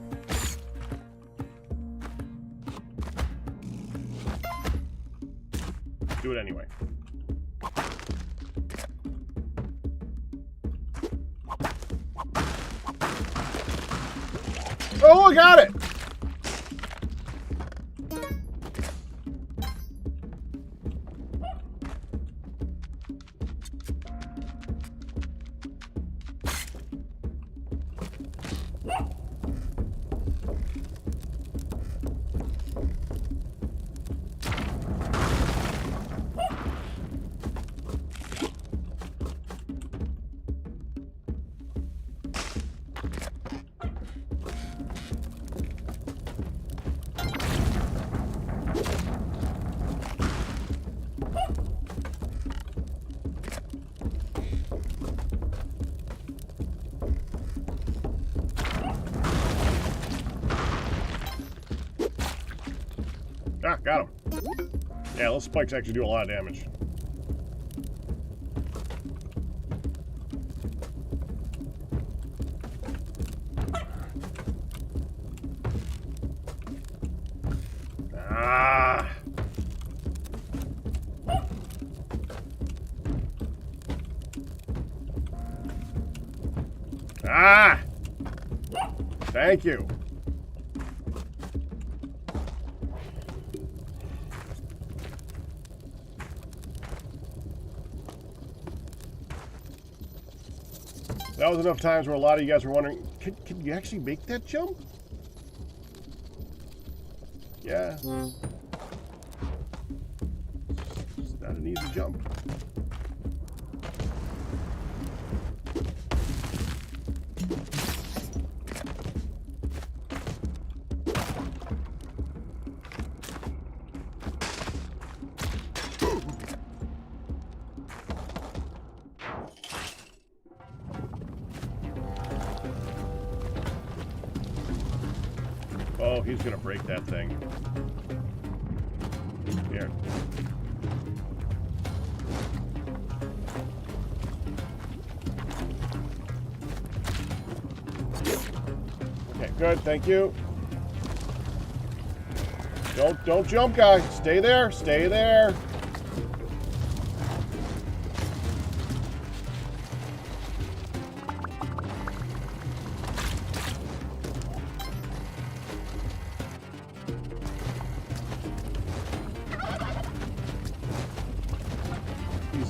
Do it anyway. Oh, I got it! Ah, got him. Yeah, those spikes actually do a lot of damage. Ah! Ah! Thank you. That was enough times where a lot of you guys were wondering, can you actually make that jump? Yeah. It's not an easy jump. Oh, he's gonna break that thing. Here. Okay, good, thank you. Don't jump, guys. Stay there, stay there.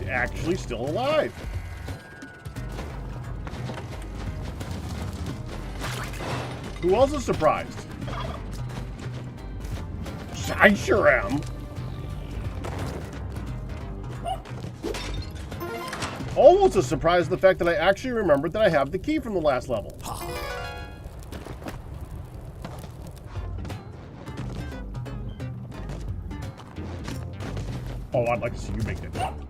Actually still alive. Who else is surprised? I sure am. Almost as surprised at the fact that I actually remembered that I have the key from the last level. Oh, I'd like to see you make that jump.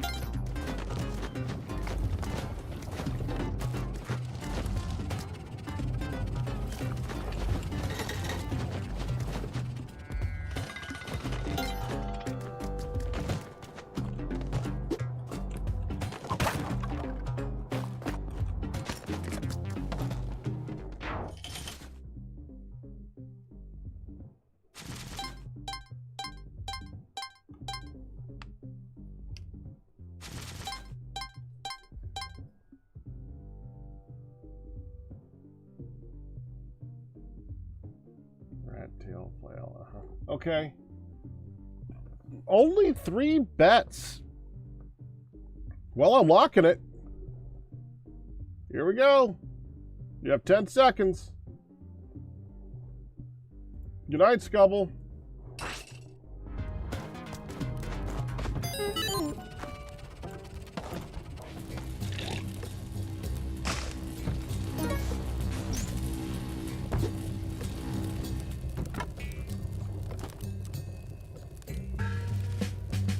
Tail flail, Okay. Only 3 bets. Well, I'm locking it. Here we go. You have 10 seconds. Good night, Scubble.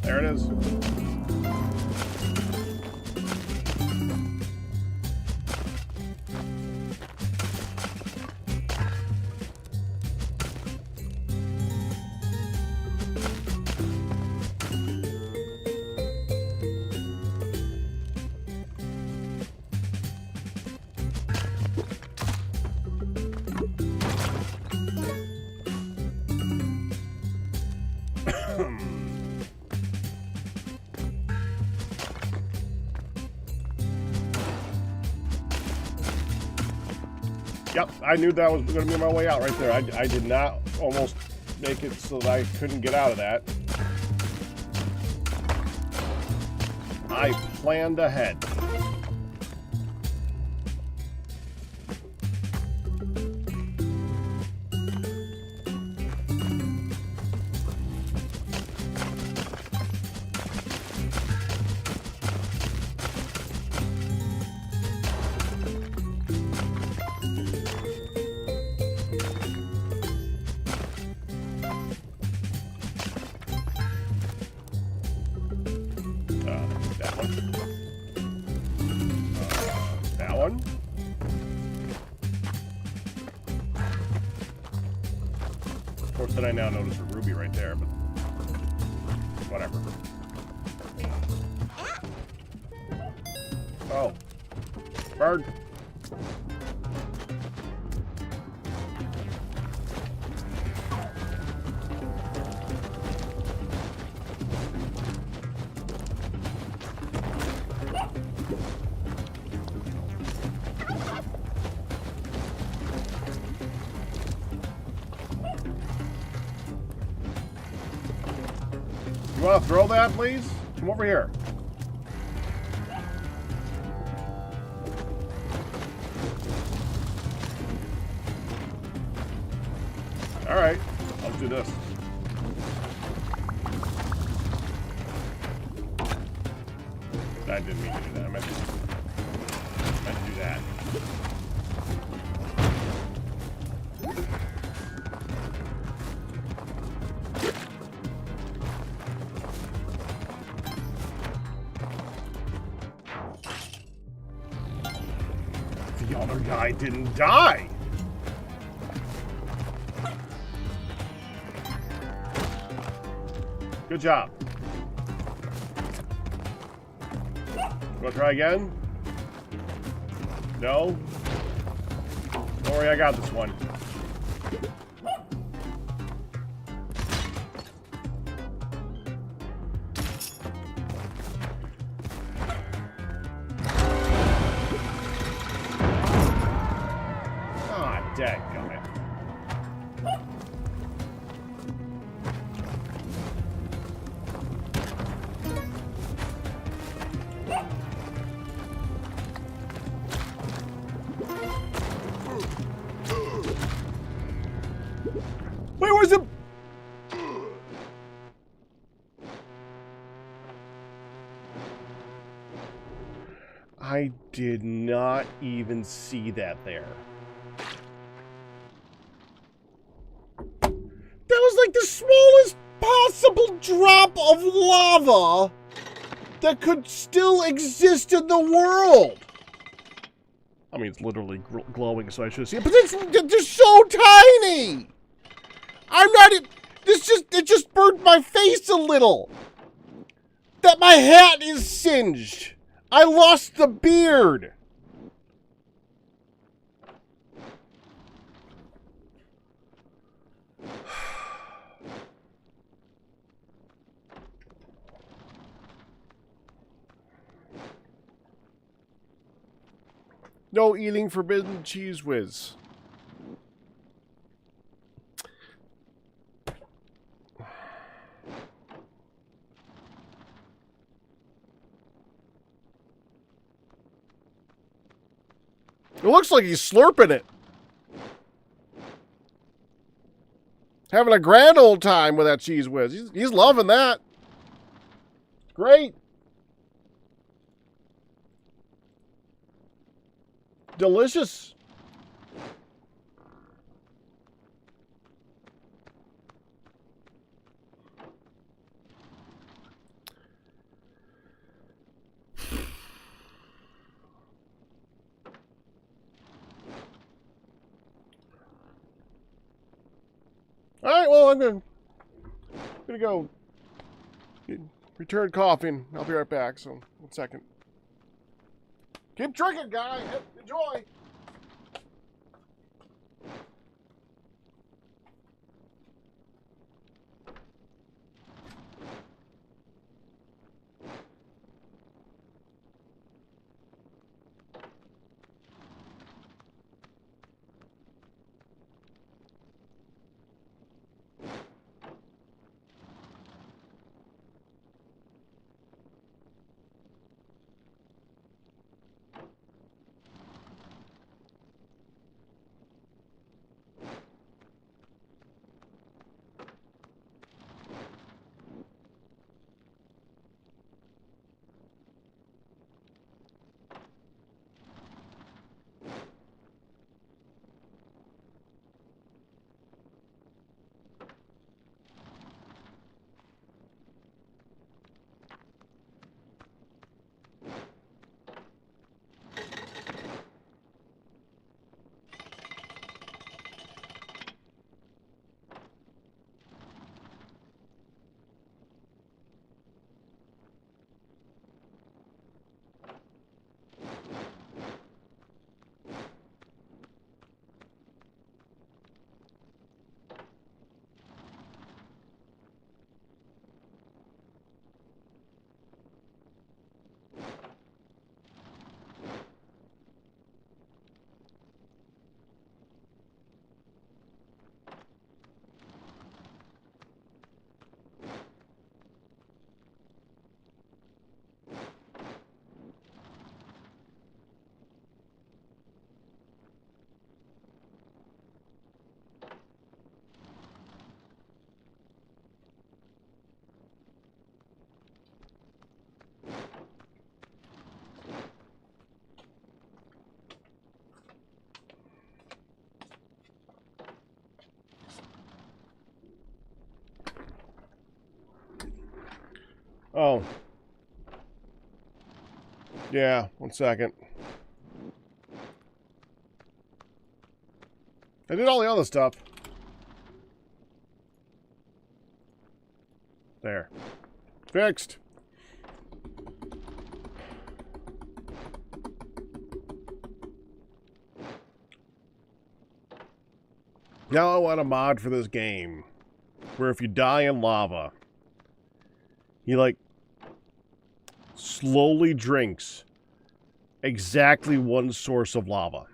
There it is. Yep, I knew that was going to be my way out right there. I did not almost make it so that I couldn't get out of that. I planned ahead. That one. Of course, then I now notice a ruby right there, but Whatever. Oh. Bird. You want to throw that, please? Come over here. All right, I'll do this. I didn't mean to do that. I meant to do that. The other guy didn't die. Good job. Want to try again? No? Don't worry, I got this one. Ah, dadgummit. Wait, where's the... I did not even see that there. That was like the smallest possible drop of lava that could still exist in the world. I mean, it's literally glowing, so I should see it, but it's so tiny! I'm not... It just burnt my face a little. That my hat is singed. I lost the beard. No eating forbidden cheese whiz. It looks like he's slurping it. Having a grand old time with that cheese whiz. He's loving that. Great. Delicious. All right, well, I'm gonna go return coffee, and I'll be right back. So, 1 second. Keep drinking, guys. Enjoy. Oh. Yeah, 1 second. I did all the other stuff. There. Fixed. Now I want a mod for this game where if you die in lava, he like slowly drinks exactly one source of lava.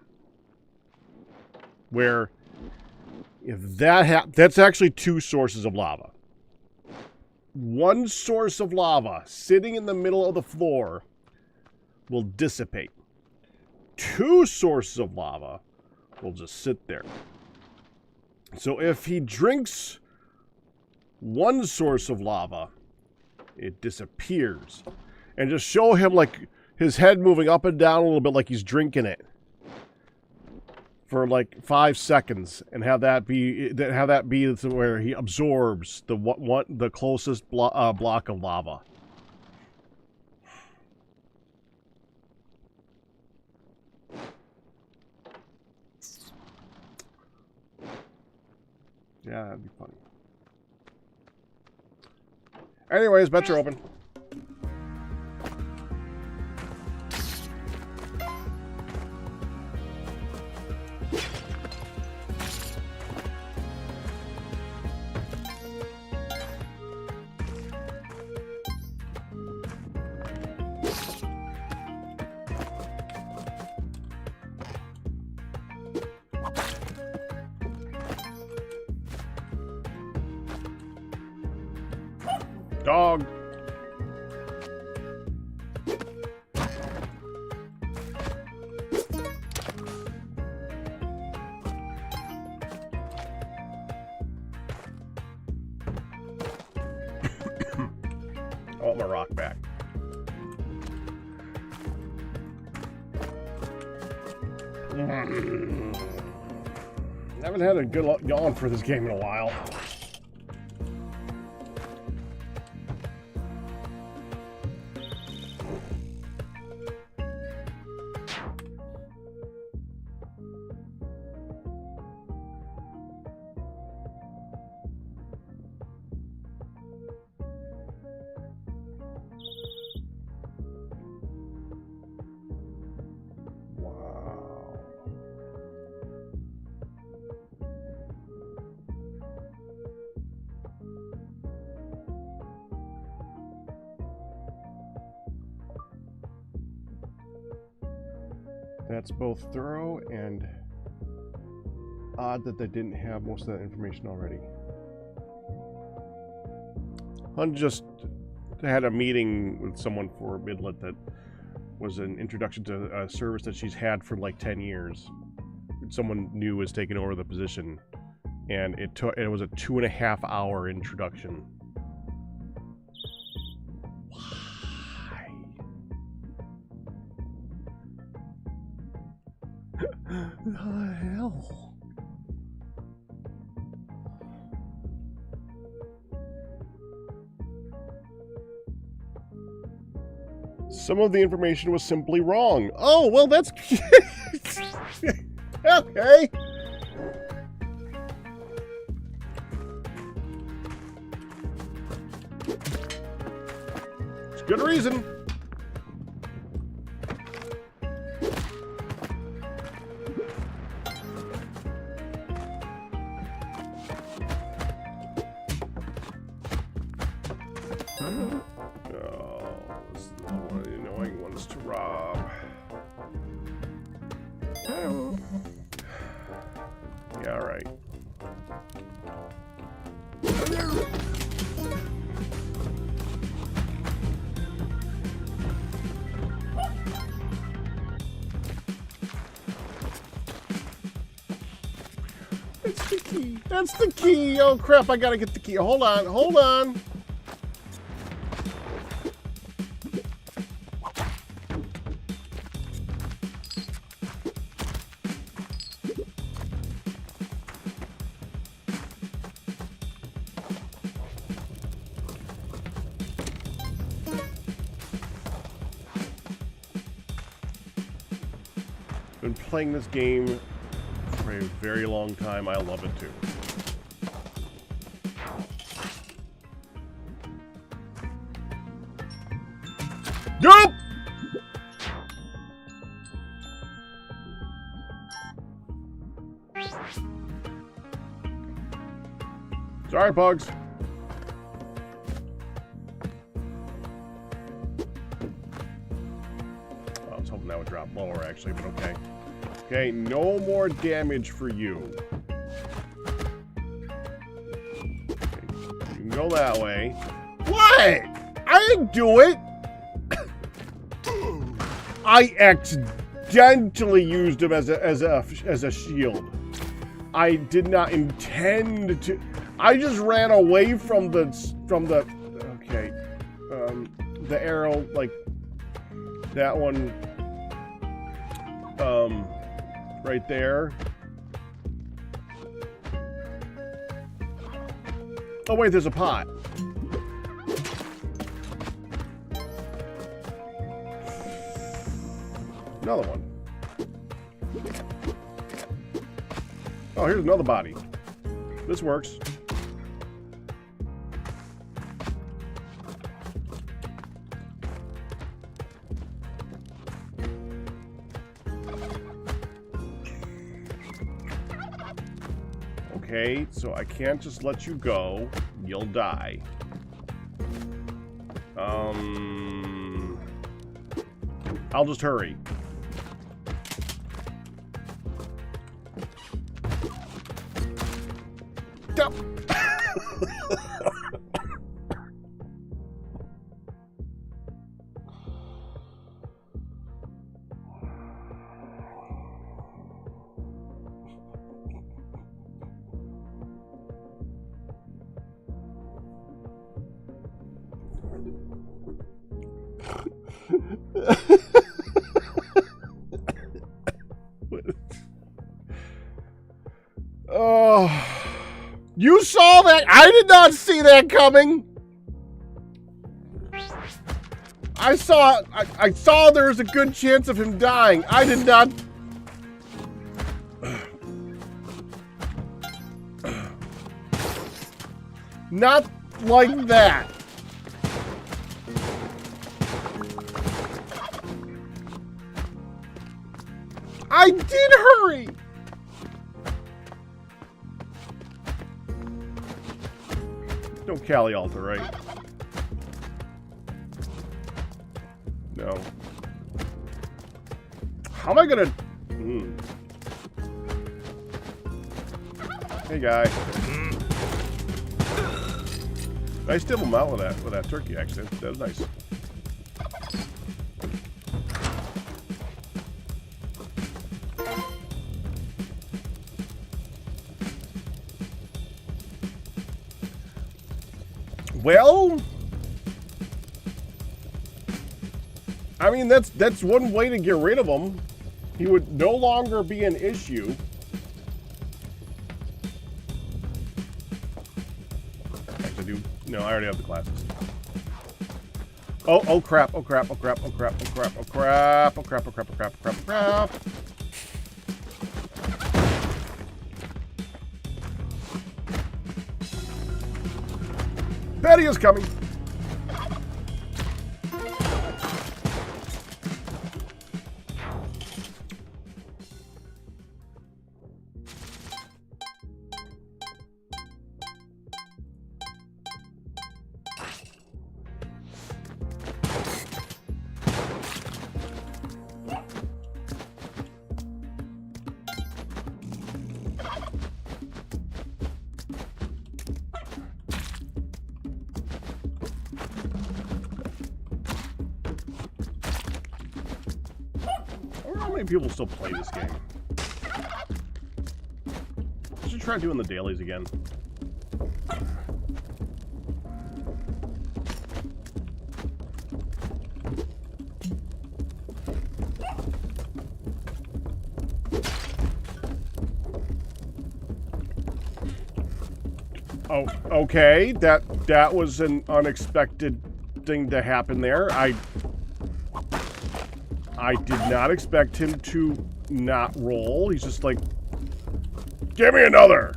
Where if that's actually 2 sources of lava. One source of lava sitting in the middle of the floor will dissipate. 2 sources of lava will just sit there. So if he drinks one source of lava, it disappears. And just show him like his head moving up and down a little bit like he's drinking it for like 5 seconds, and have that be where he absorbs the closest block of lava. Yeah, that'd be funny. Anyways, bets are open. Dog. I want my rock back. I haven't had a good yawn for this game in a while. That's both thorough and odd that they didn't have most of that information already. Hun just had a meeting with someone for Midlet that was an introduction to a service that she's had for like 10 years. Someone new was taking over the position, and it was a 2.5 hour introduction. The hell? Some of the information was simply wrong. Oh, well, that's... okay. It's good reason. That's the key. Oh, crap. I gotta get the key. Hold on. Hold on. been playing this game for a very long time. I love it too. Nope! Sorry, Pugs. I was hoping that would drop lower, actually, but okay. Okay, no more damage for you. Okay, you can go that way. What? I didn't do it! I accidentally used him as a shield. I did not intend to. I just ran away from the okay, the arrow, like that one, right there. Oh wait, there's a pot. Another one. Oh, here's another body. This works. Okay, so I can't just let you go. You'll die. I'll just hurry. Go. Oh, you saw that? I did not see that coming. I saw there was a good chance of him dying. I did not. Not like that. I did hurry. No Cali altar, right? No. How am I gonna? Hey, guy. I still him out with that turkey accent. That was nice. Well, I mean, that's one way to get rid of him. He would no longer be an issue. Actually, no, I already have the classes. Oh crap, oh crap, oh crap, oh crap, oh crap, oh crap, oh crap, oh crap, oh crap, oh crap, oh crap. Betty is coming. How many people still play this game? I should try doing the dailies again. Oh, okay. That was an unexpected thing to happen there. I did not expect him to not roll. He's just like, give me another.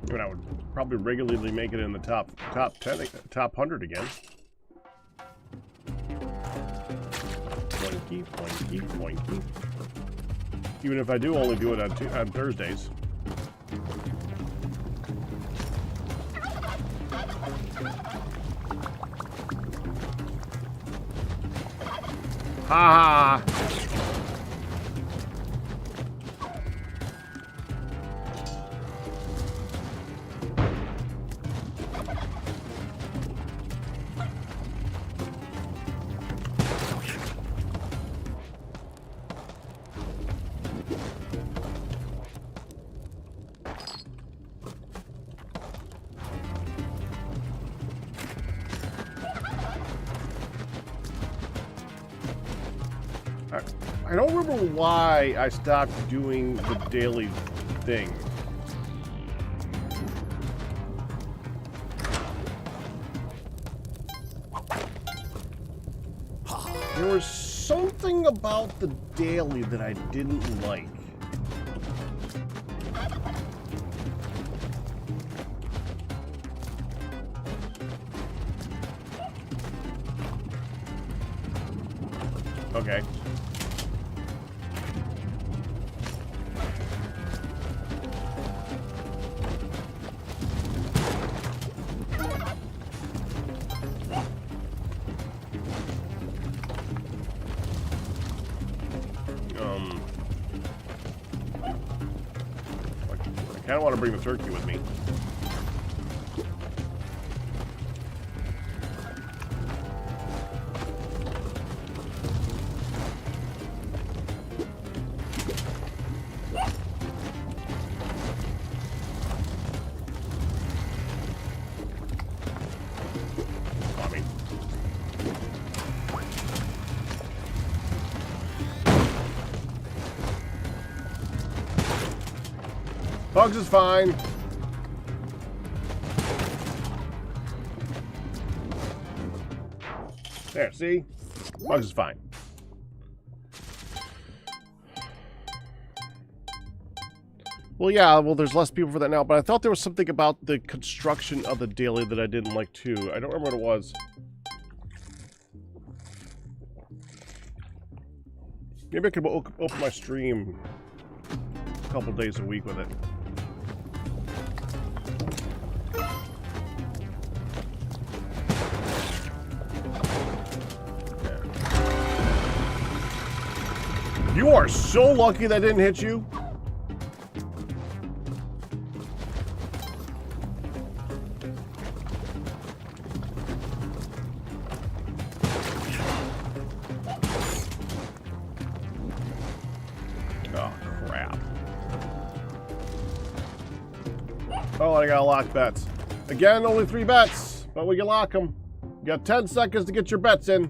I mean, I would probably regularly make it in the top 10, top 100 again. Poinky, poinky, poinky. Even if I do only do it on Thursdays. Ha ha! I don't remember why I stopped doing the daily thing. There was something about the daily that I didn't like. Okay. I kind of want to bring the turkey with me. Bugs is fine. There, see? Bugs is fine. Well, yeah, well, there's less people for that now, but I thought there was something about the construction of the daily that I didn't like, too. I don't remember what it was. Maybe I could open my stream a couple days a week with it. You are so lucky that didn't hit you. Oh, crap. Oh, I got locked bets. Again, only 3 bets, but we can lock them. You got 10 seconds to get your bets in.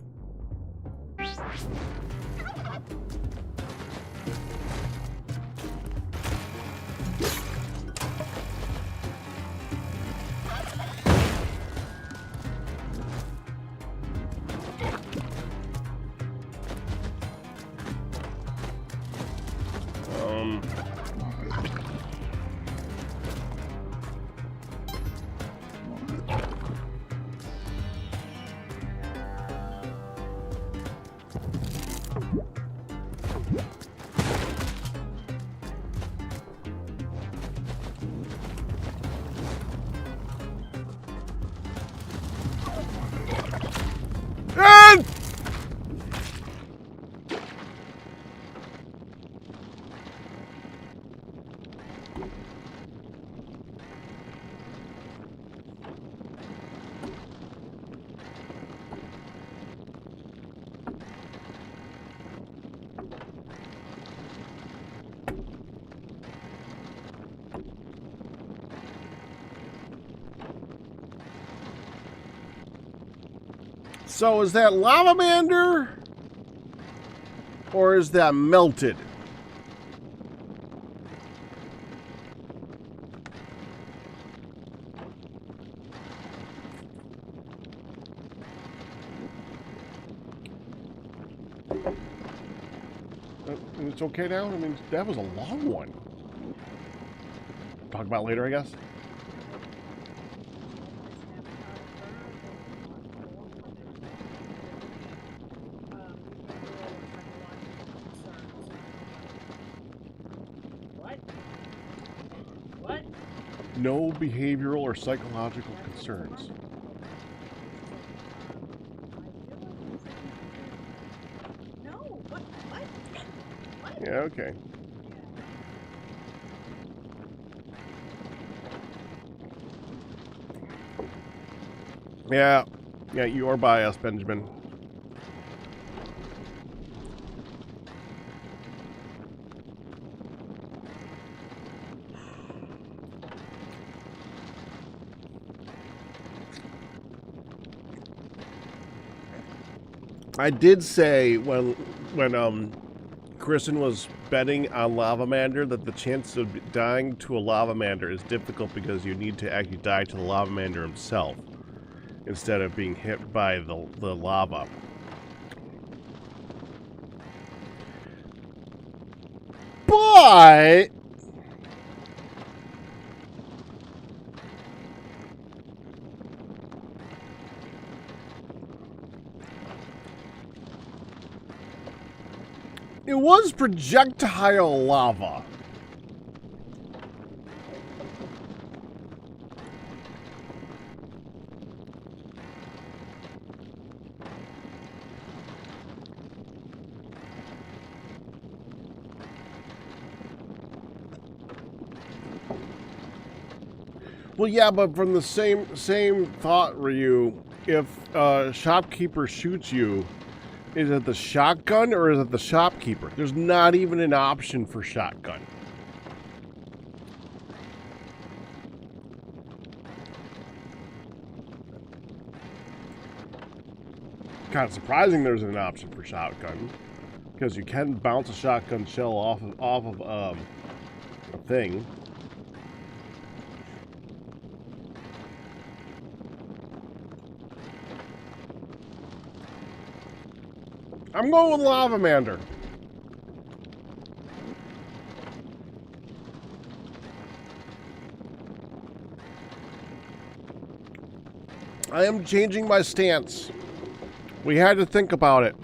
So is that lavamander? Or is that melted? It's okay now? I mean, that was a long one. Talk about it later, I guess. No behavioral or psychological concerns. No, what? Yeah, okay. Yeah, you are biased, Benjamin. I did say when Kristen was betting on lavamander that the chance of dying to a lavamander is difficult because you need to actually die to the lavamander himself instead of being hit by the lava. But it was projectile lava. Well, yeah, but from the same thought, Ryu, if a shopkeeper shoots you, is it the shotgun or is it the shopkeeper? There's not even an option for shotgun. Kind of surprising there's an option for shotgun, because you can bounce a shotgun shell off of a thing. I'm going with lavamander. I am changing my stance. We had to think about it.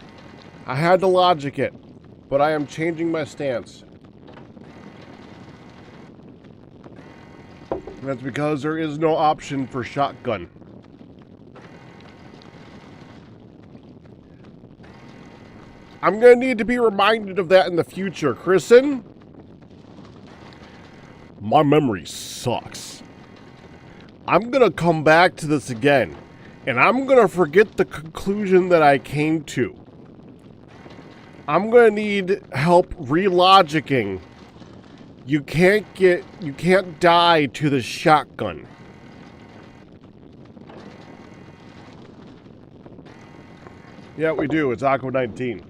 I had to logic it, but I am changing my stance. And that's because there is no option for shotgun. I'm going to need to be reminded of that in the future. Kristen? My memory sucks. I'm going to come back to this again, and I'm going to forget the conclusion that I came to. I'm going to need help relogicking. You can't die to the shotgun. Yeah, we do. It's Aqua 19.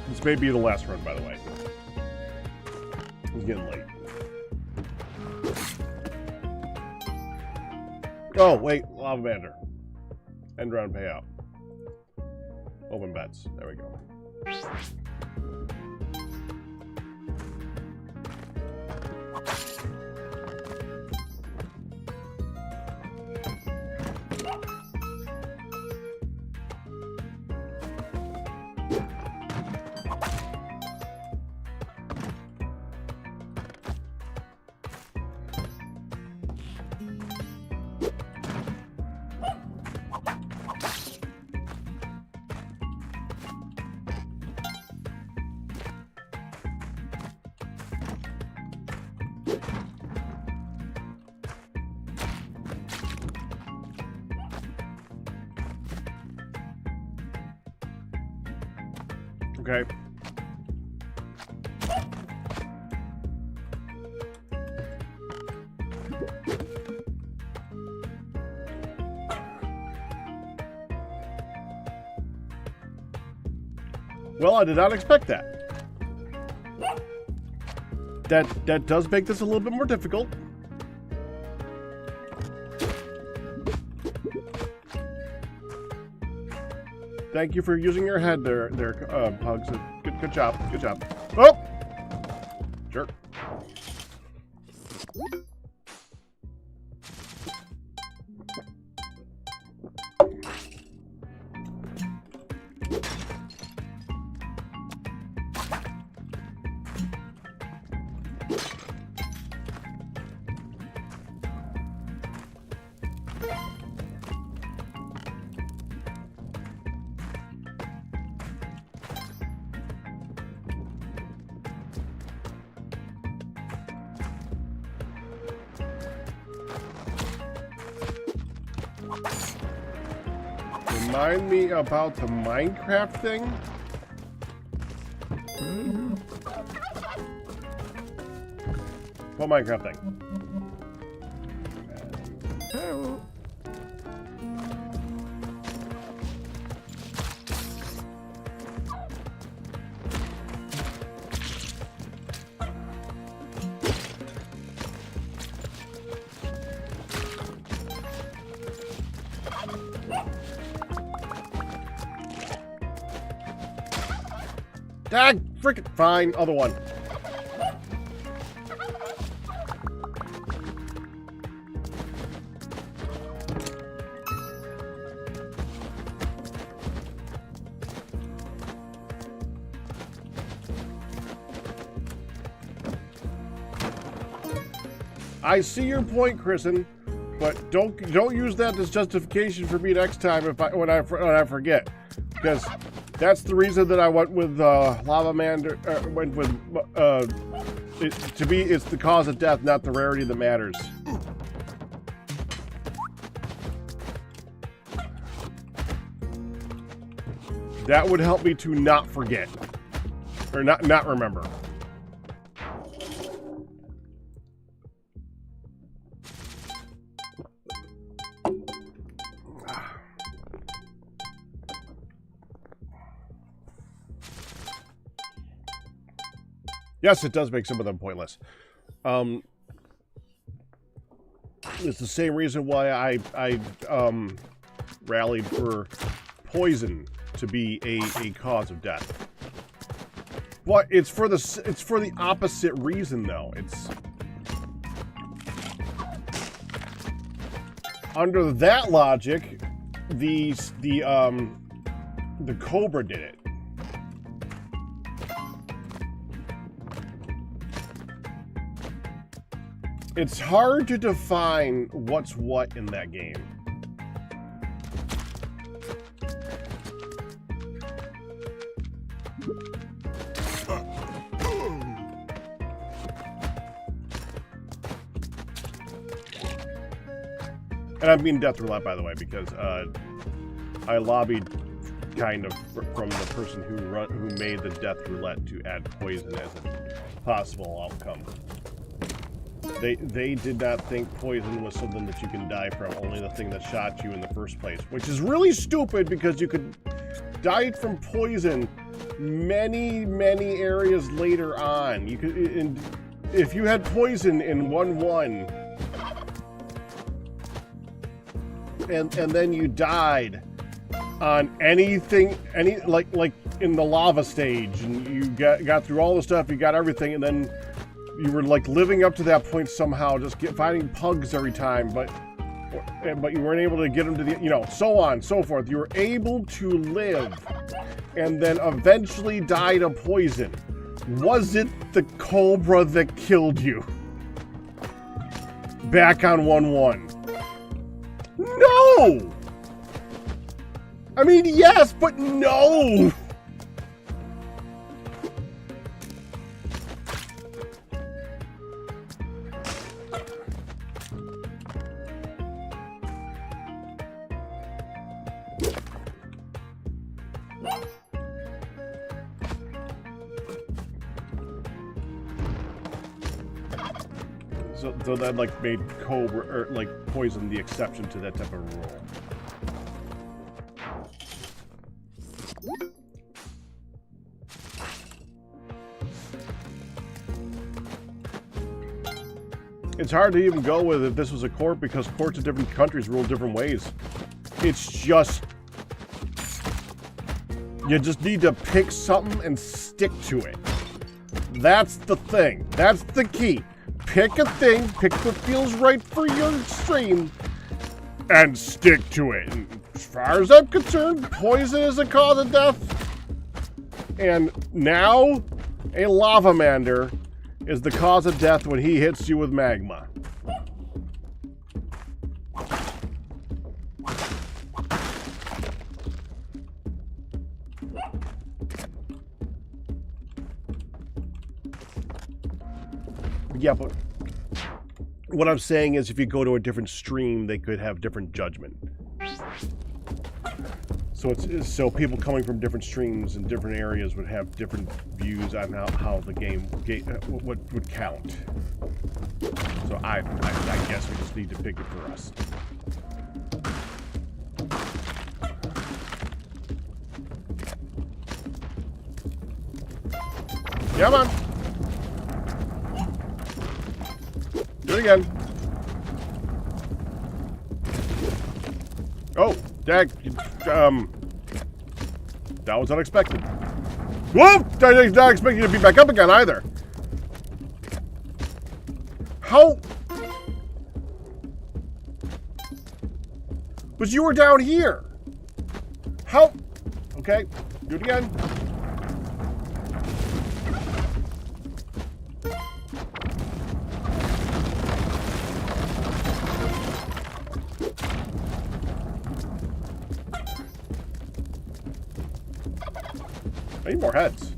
This may be the last run, by the way. It's getting late. Oh, wait. Lavamander. End round payout. Open bets. There we go. Okay. Well, I did not expect that. That does make this a little bit more difficult. Thank you for using your head there, Pugs. Good job. Good job. Oh! Jerk. Remind me about the Mindcraft thing? What Minecraft thing? Dag, frickin' fine, other one. I see your point, Kristen, but don't use that as justification for me next time when I forget, because that's the reason that I went with Lava Man. Went with it's the cause of death, not the rarity that matters. That would help me to not forget or not remember. Yes, it does make some of them pointless. It's the same reason why I rallied for poison to be a cause of death. But it's for the opposite reason though. It's under that logic, the Cobra did it. It's hard to define what's what in that game. And I'm being Death Roulette, by the way, because I lobbied kind of from the person who made the Death Roulette to add poison as a possible outcome. They did not think poison was something that you can die from, only the thing that shot you in the first place, which is really stupid because you could die from poison many areas later on. You could, if you had poison in 1-1 and then you died on anything, like in the lava stage, and you got through all the stuff, you got everything, and then you were like living up to that point somehow, just fighting pugs every time, but you weren't able to get them to the, so on and so forth. You were able to live and then eventually died of poison. Was it the Cobra that killed you? Back on 1-1. No! I mean, yes, but no! So that like made cobra or like poison the exception to that type of rule. It's hard to even go with if this was a court because courts in different countries rule different ways. It's just you just need to pick something and stick to it. That's the thing. That's the key. Pick a thing, pick what feels right for your stream, and stick to it. And as far as I'm concerned, poison is a cause of death. And now, a lavamander is the cause of death when he hits you with magma. Yeah, but what I'm saying is if you go to a different stream, they could have different judgment. So people coming from different streams and different areas would have different views on how the game what would count. So I guess we just need to pick it for us. Come on. Do it again. Oh, Dag, that was unexpected. Whoa! I did not expect you to be back up again either. How? But you were down here. How? Okay, do it again. I need more heads.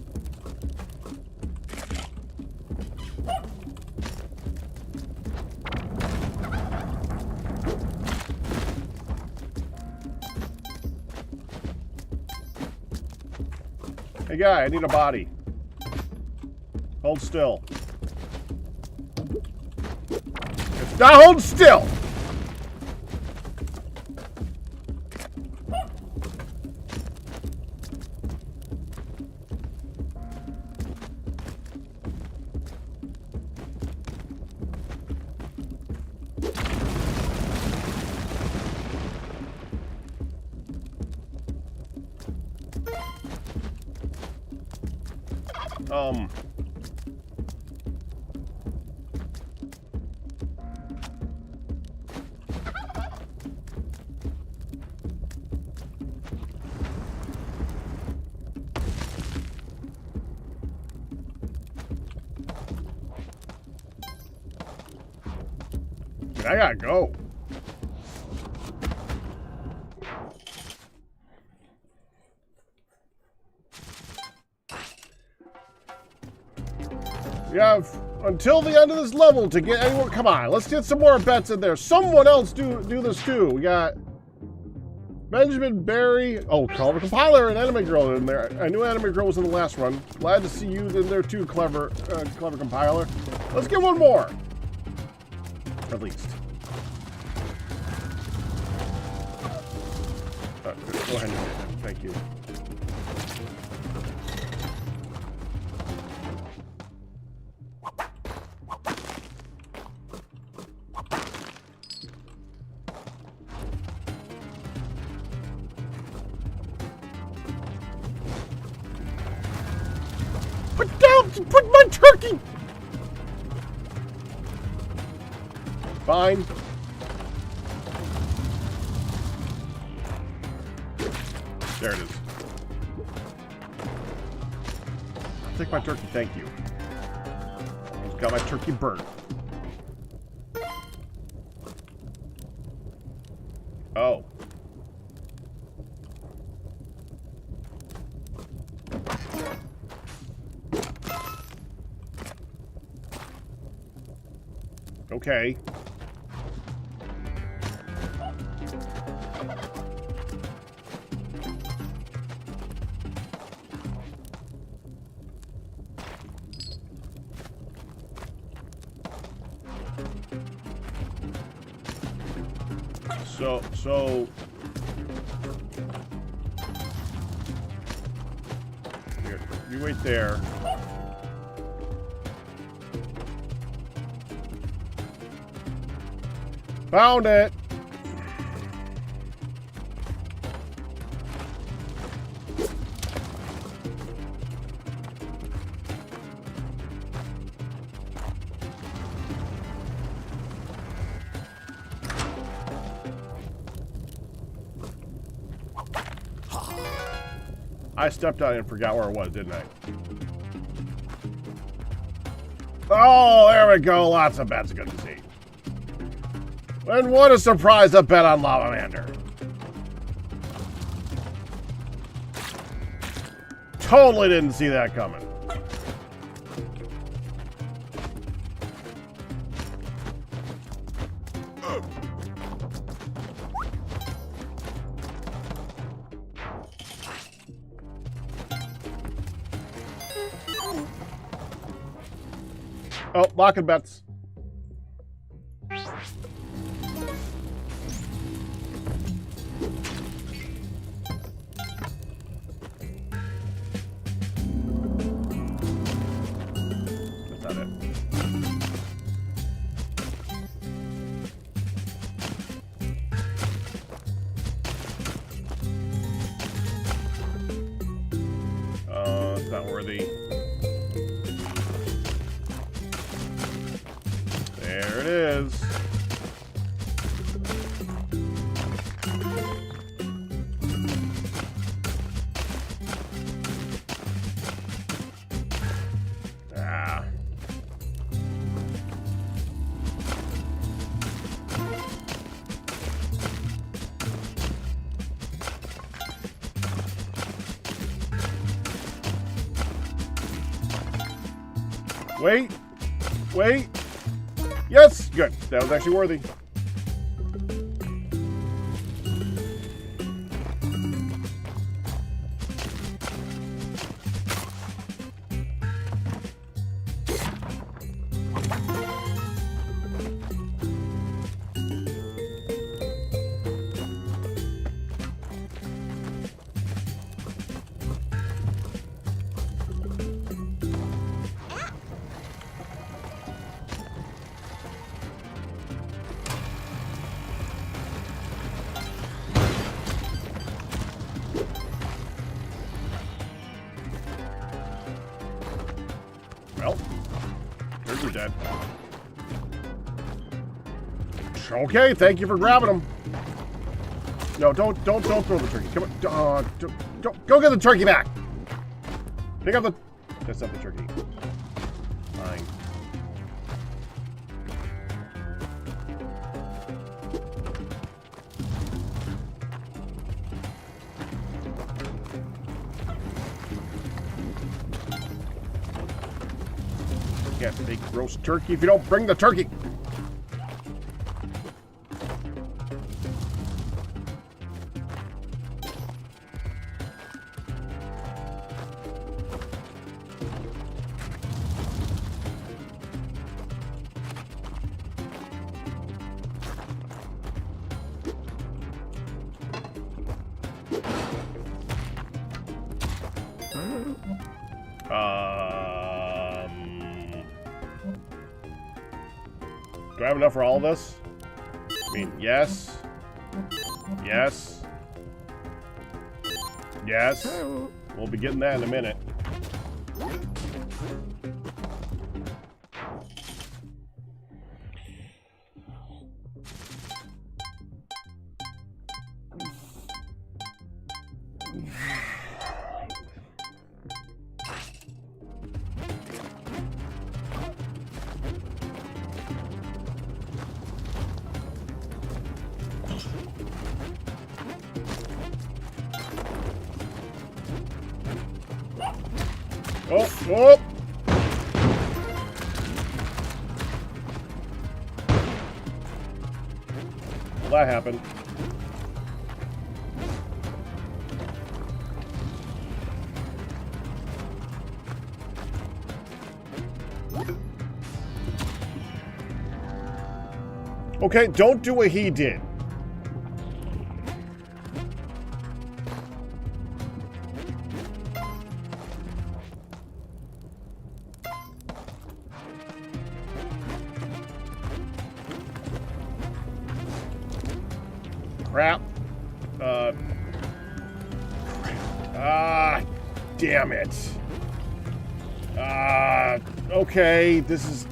Hey guy, I need a body. Hold still. It's not hold still! I gotta go. We have until the end of this level to get anyone. Come on, let's get some more bets in there. Someone else do this too. We got Benjamin Barry. Oh, Clever Compiler and Anime Girl in there. I knew Anime Girl was in the last run. Glad to see you in there too, Clever Compiler. Let's get one more. At least. Go ahead and do it. Thank you. Put my turkey! Fine. There it is. Take my turkey, thank you. Just got my turkey burnt. Oh. Okay. So... Here, you wait there. Found it! I stepped out and forgot where it was, didn't I? Oh, there we go. Lots of bets. Good to see. And what a surprise, a bet on Lavamander. Totally didn't see that coming. Oh, locking bets. That's not it. It's not worthy. There it is. Ah. Wait. Wait. Yes! Good. That was actually worthy. Well, turkey's dead. Okay, thank you for grabbing him. No, don't throw the turkey. Come on, don't go get the turkey back. Pick up the. That's not the turkey. Fine. Can't make roast turkey if you don't bring the turkey. Do I have enough for all of this? I mean, yes. Yes. Yes. We'll be getting that in a minute. Oh, oh! Well, that happened. Okay, don't do what he did. crap. Damn it. Okay, this is...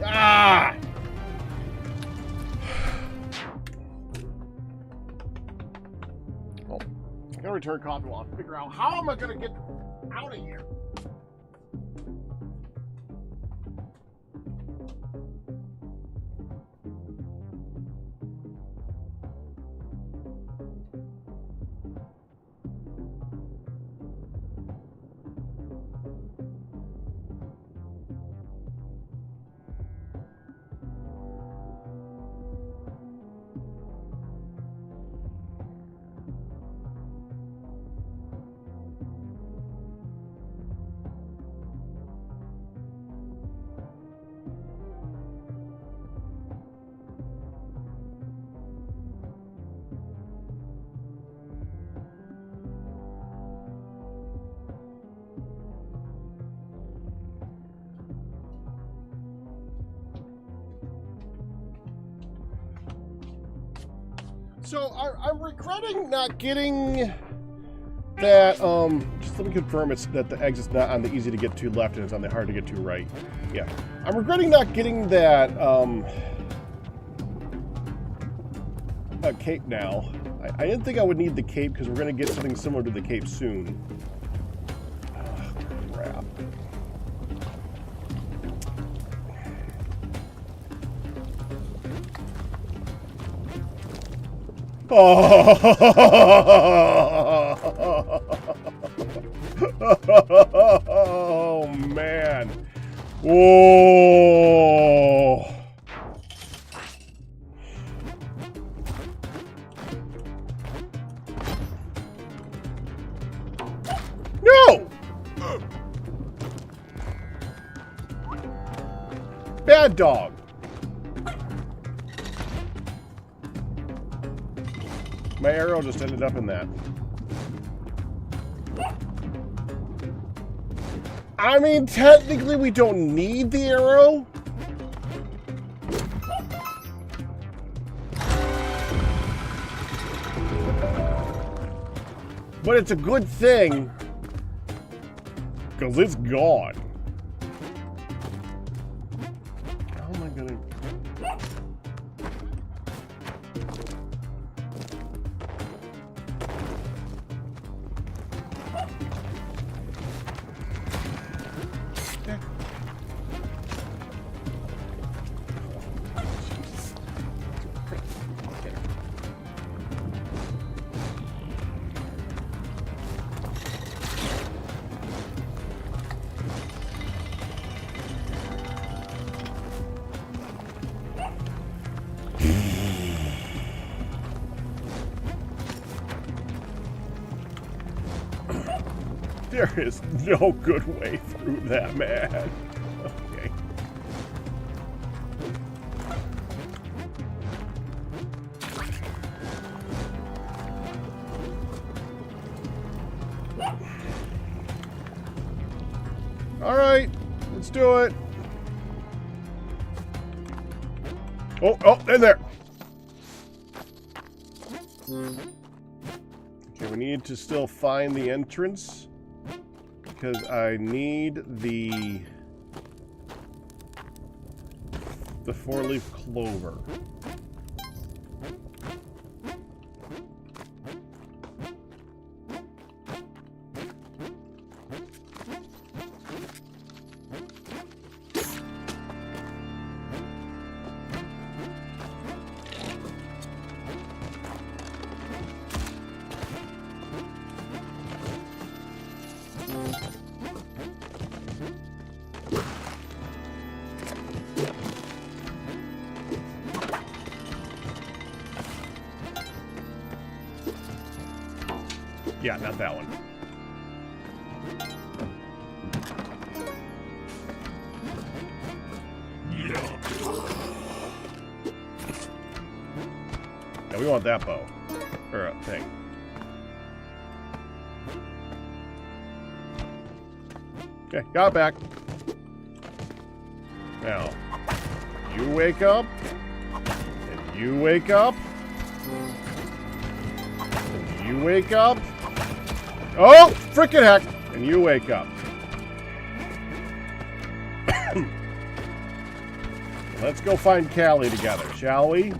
Ah! Oh, I'm gonna return coffee while I figure out how am I gonna get out of here. So I'm regretting not getting that. Just let me confirm it's that the exit's not on the easy to get to left and it's on the hard to get to right. Yeah, I'm regretting not getting that a cape now. I didn't think I would need the cape because we're gonna get something similar to the cape soon. Oh, crap. Oh man. Whoa. No. Bad dog. My arrow just ended up in that. I mean, technically we don't need the arrow. But it's a good thing because it's gone. How am I gonna... There is no good way through that, man. Okay. All right, let's do it. Oh, in there. Okay, we need to still find the entrance. Because I need the 4-leaf clover. Yeah, not that one. Yeah, we want that bow. Or thing. Okay, got it back. Now, you wake up. And you wake up. And you wake up. Oh, frickin' heck. And you wake up. Let's go find Callie together, shall we?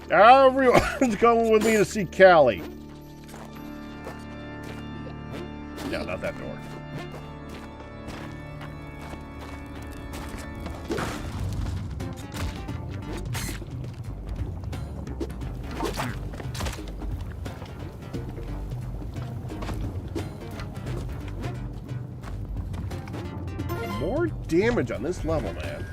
Everyone's going with me to see Callie. Yeah, not that door. More damage on this level, man.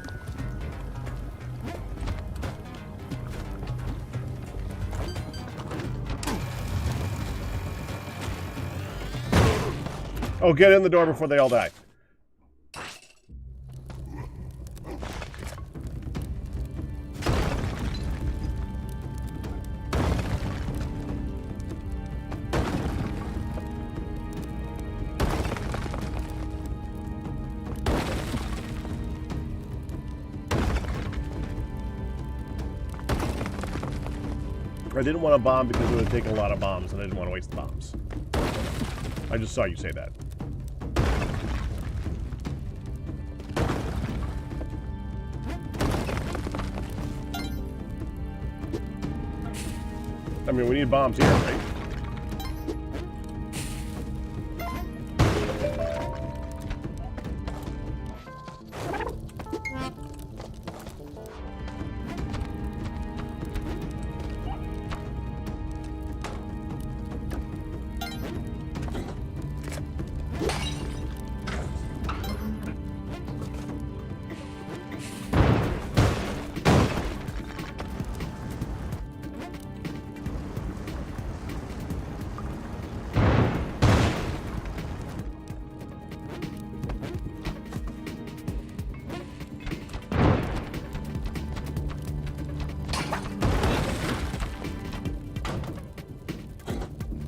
Oh, get in the door before they all die. I didn't want to bomb because it would take a lot of bombs, and I didn't want to waste the bombs. I just saw you say that. I mean, we need bombs here, right?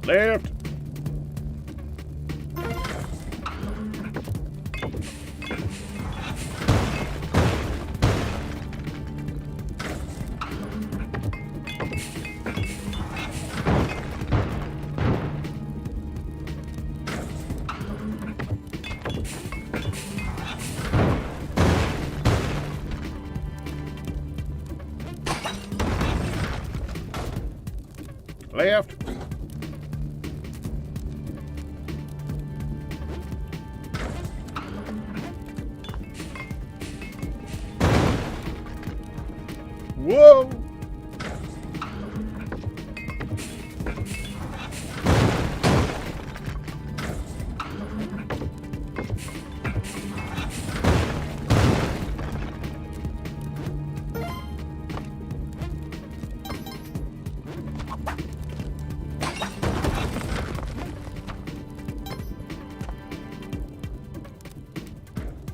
Left. Left. Whoa!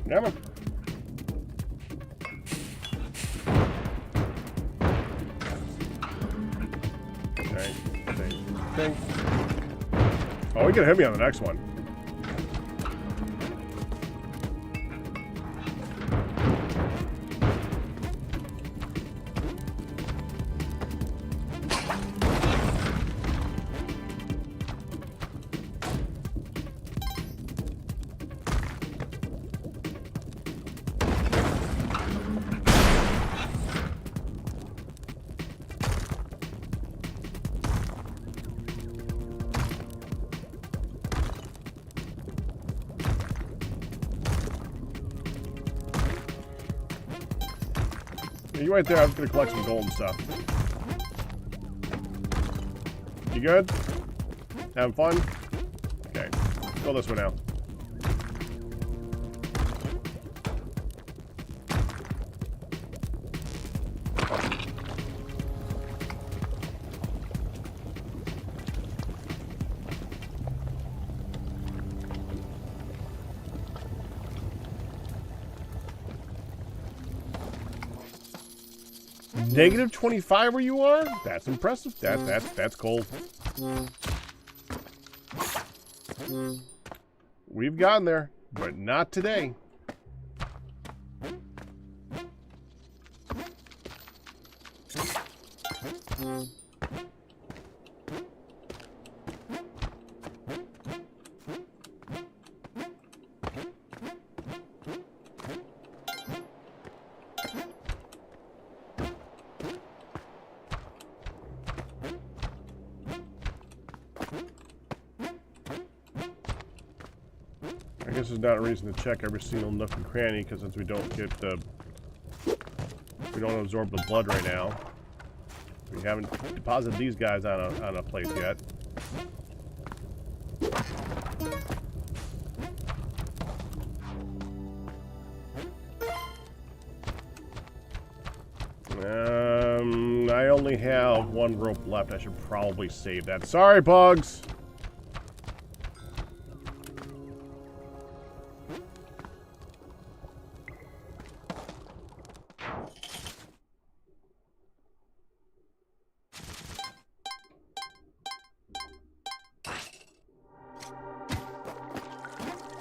Never. Ding. Oh, he can hit me on the next one. You right there, I was gonna collect some gold and stuff. You good? Having fun? Okay. Go this way now. Negative 25 where you are? That's impressive. That's cool. We've gotten there, but not today. I guess there's not a reason to check every single nook and cranny, because since we don't get the... we don't absorb the blood right now. We haven't deposited these guys on a place yet. I only have one rope left. I should probably save that. Sorry, bugs!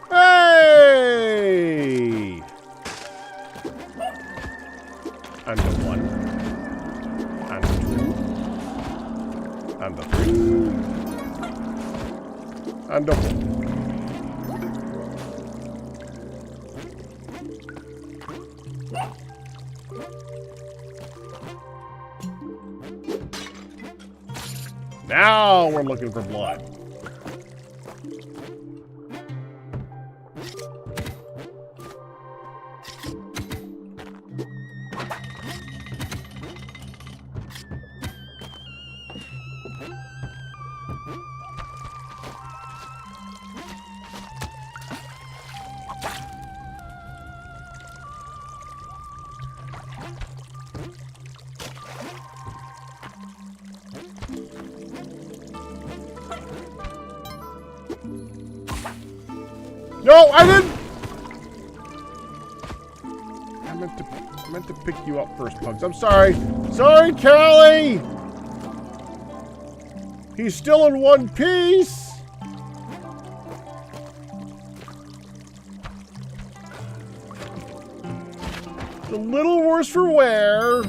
Hey! And the one. And the two. And the three. And the four. Now we're looking for blood. No, I didn't! I meant to pick you up first, Pugs. I'm sorry. Sorry, Callie! He's still in one piece! It's a little worse for wear.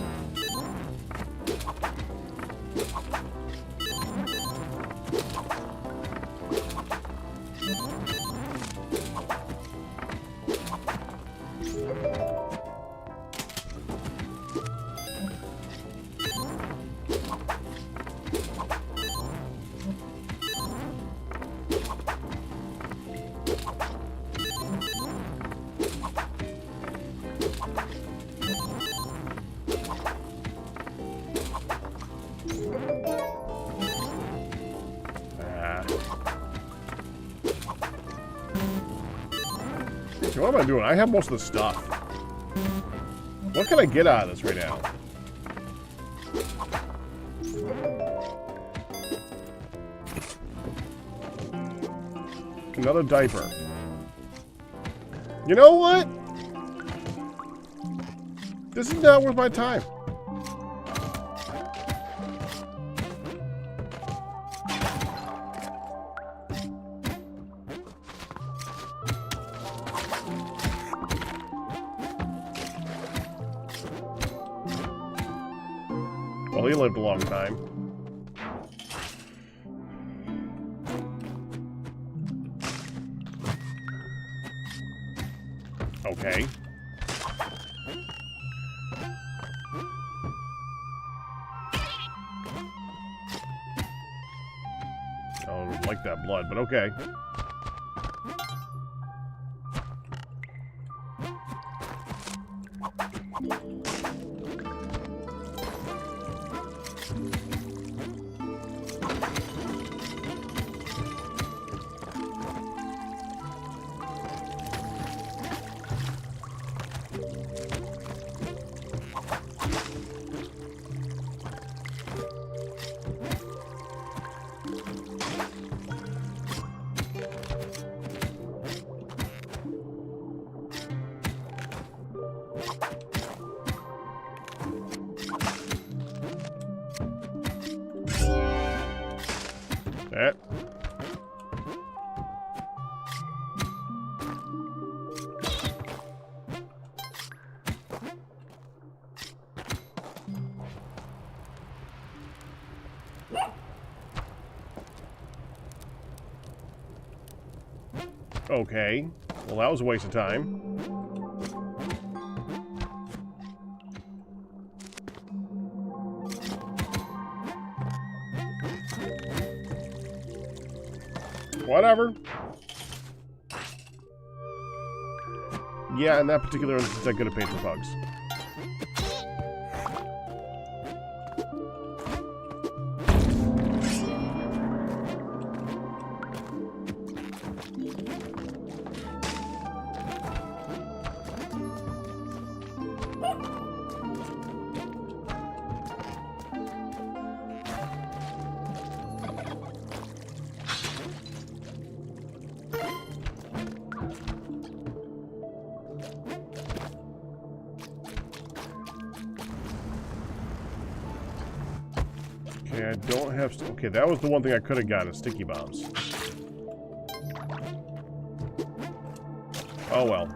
What am I doing? I have most of the stuff. What can I get out of this right now? Another diaper. You know what? This is not worth my time. Well, he lived a long time. Okay. I don't like that blood, but okay. That. Okay. Well, that was a waste of time. Whatever. Yeah, in that particular instance, I could have paid for bugs. Okay, I don't have... Okay, that was the one thing I could have gotten, sticky bombs. Oh well.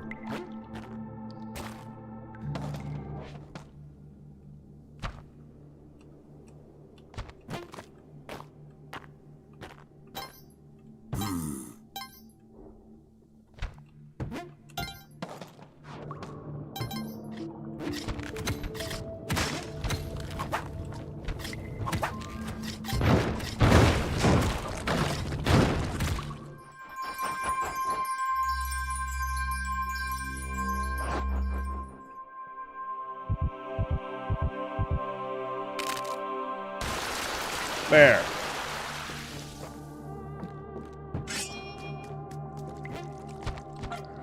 There.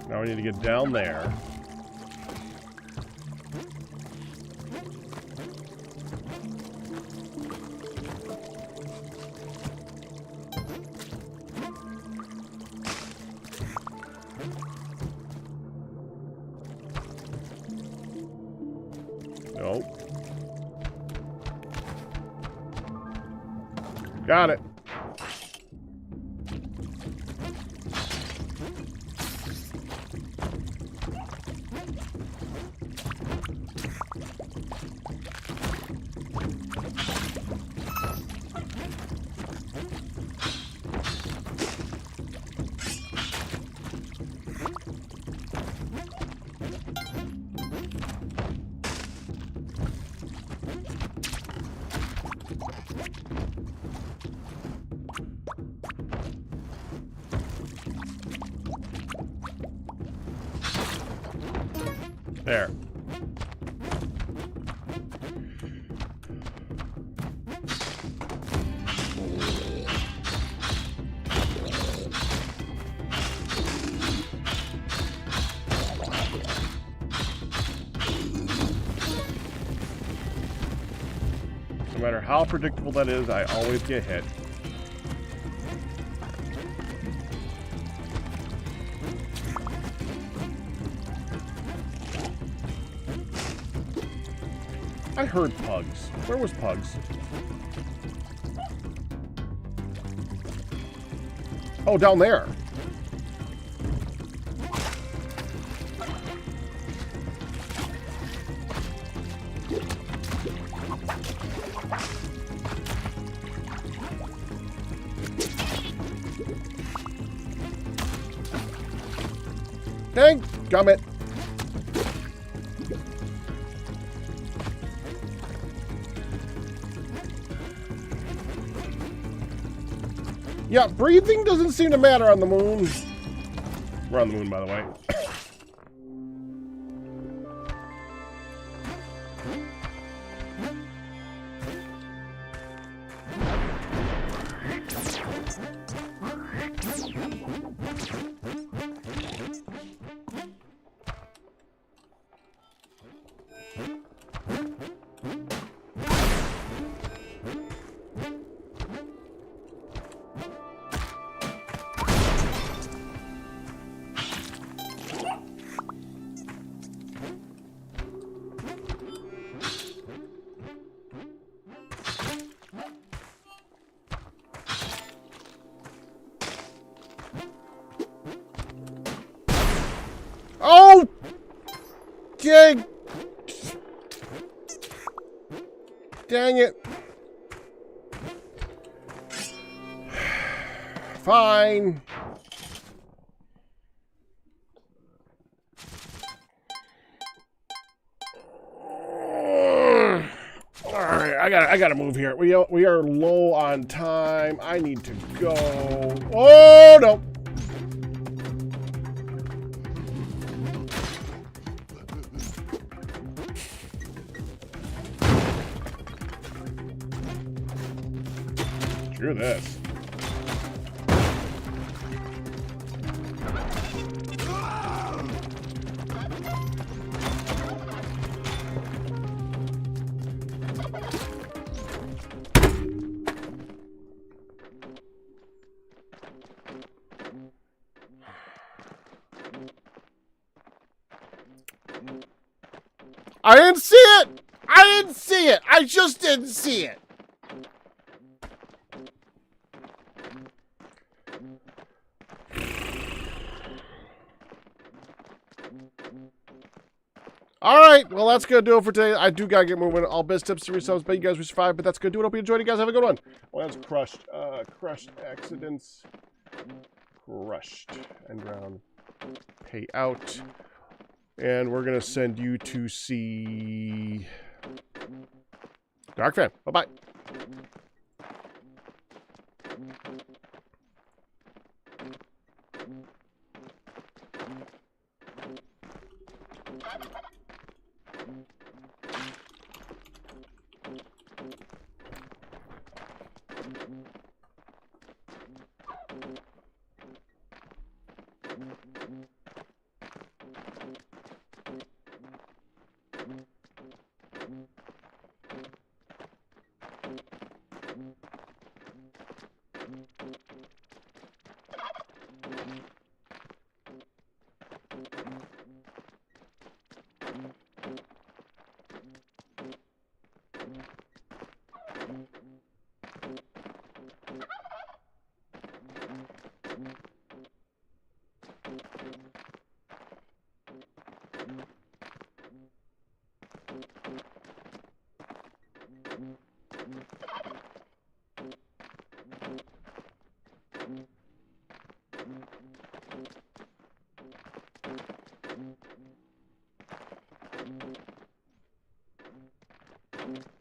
Now we need to get down there. Nope. Got it. There. No matter how predictable that is, I always get hit. I heard Pugs. Where was Pugs? Oh, down there. Dang, gummit. Yeah, breathing doesn't seem to matter on the moon. We're on the moon, by the way. Oh! Dang! Dang it. Fine. I gotta move here. We are low on time. I need to go. Oh, no. Screw this. I didn't see it! I didn't see it! I just didn't see it! Alright, well that's gonna do it for today. I do gotta get moving. All best tips to resubs, but you guys we survived, but that's gonna do it. Hope you enjoyed it, guys. Have a good one. Well, that's crushed. Crushed accidents. Crushed. End round. Pay out. And we're gonna send you to see Dark Fan. Bye-bye. Mm-hmm.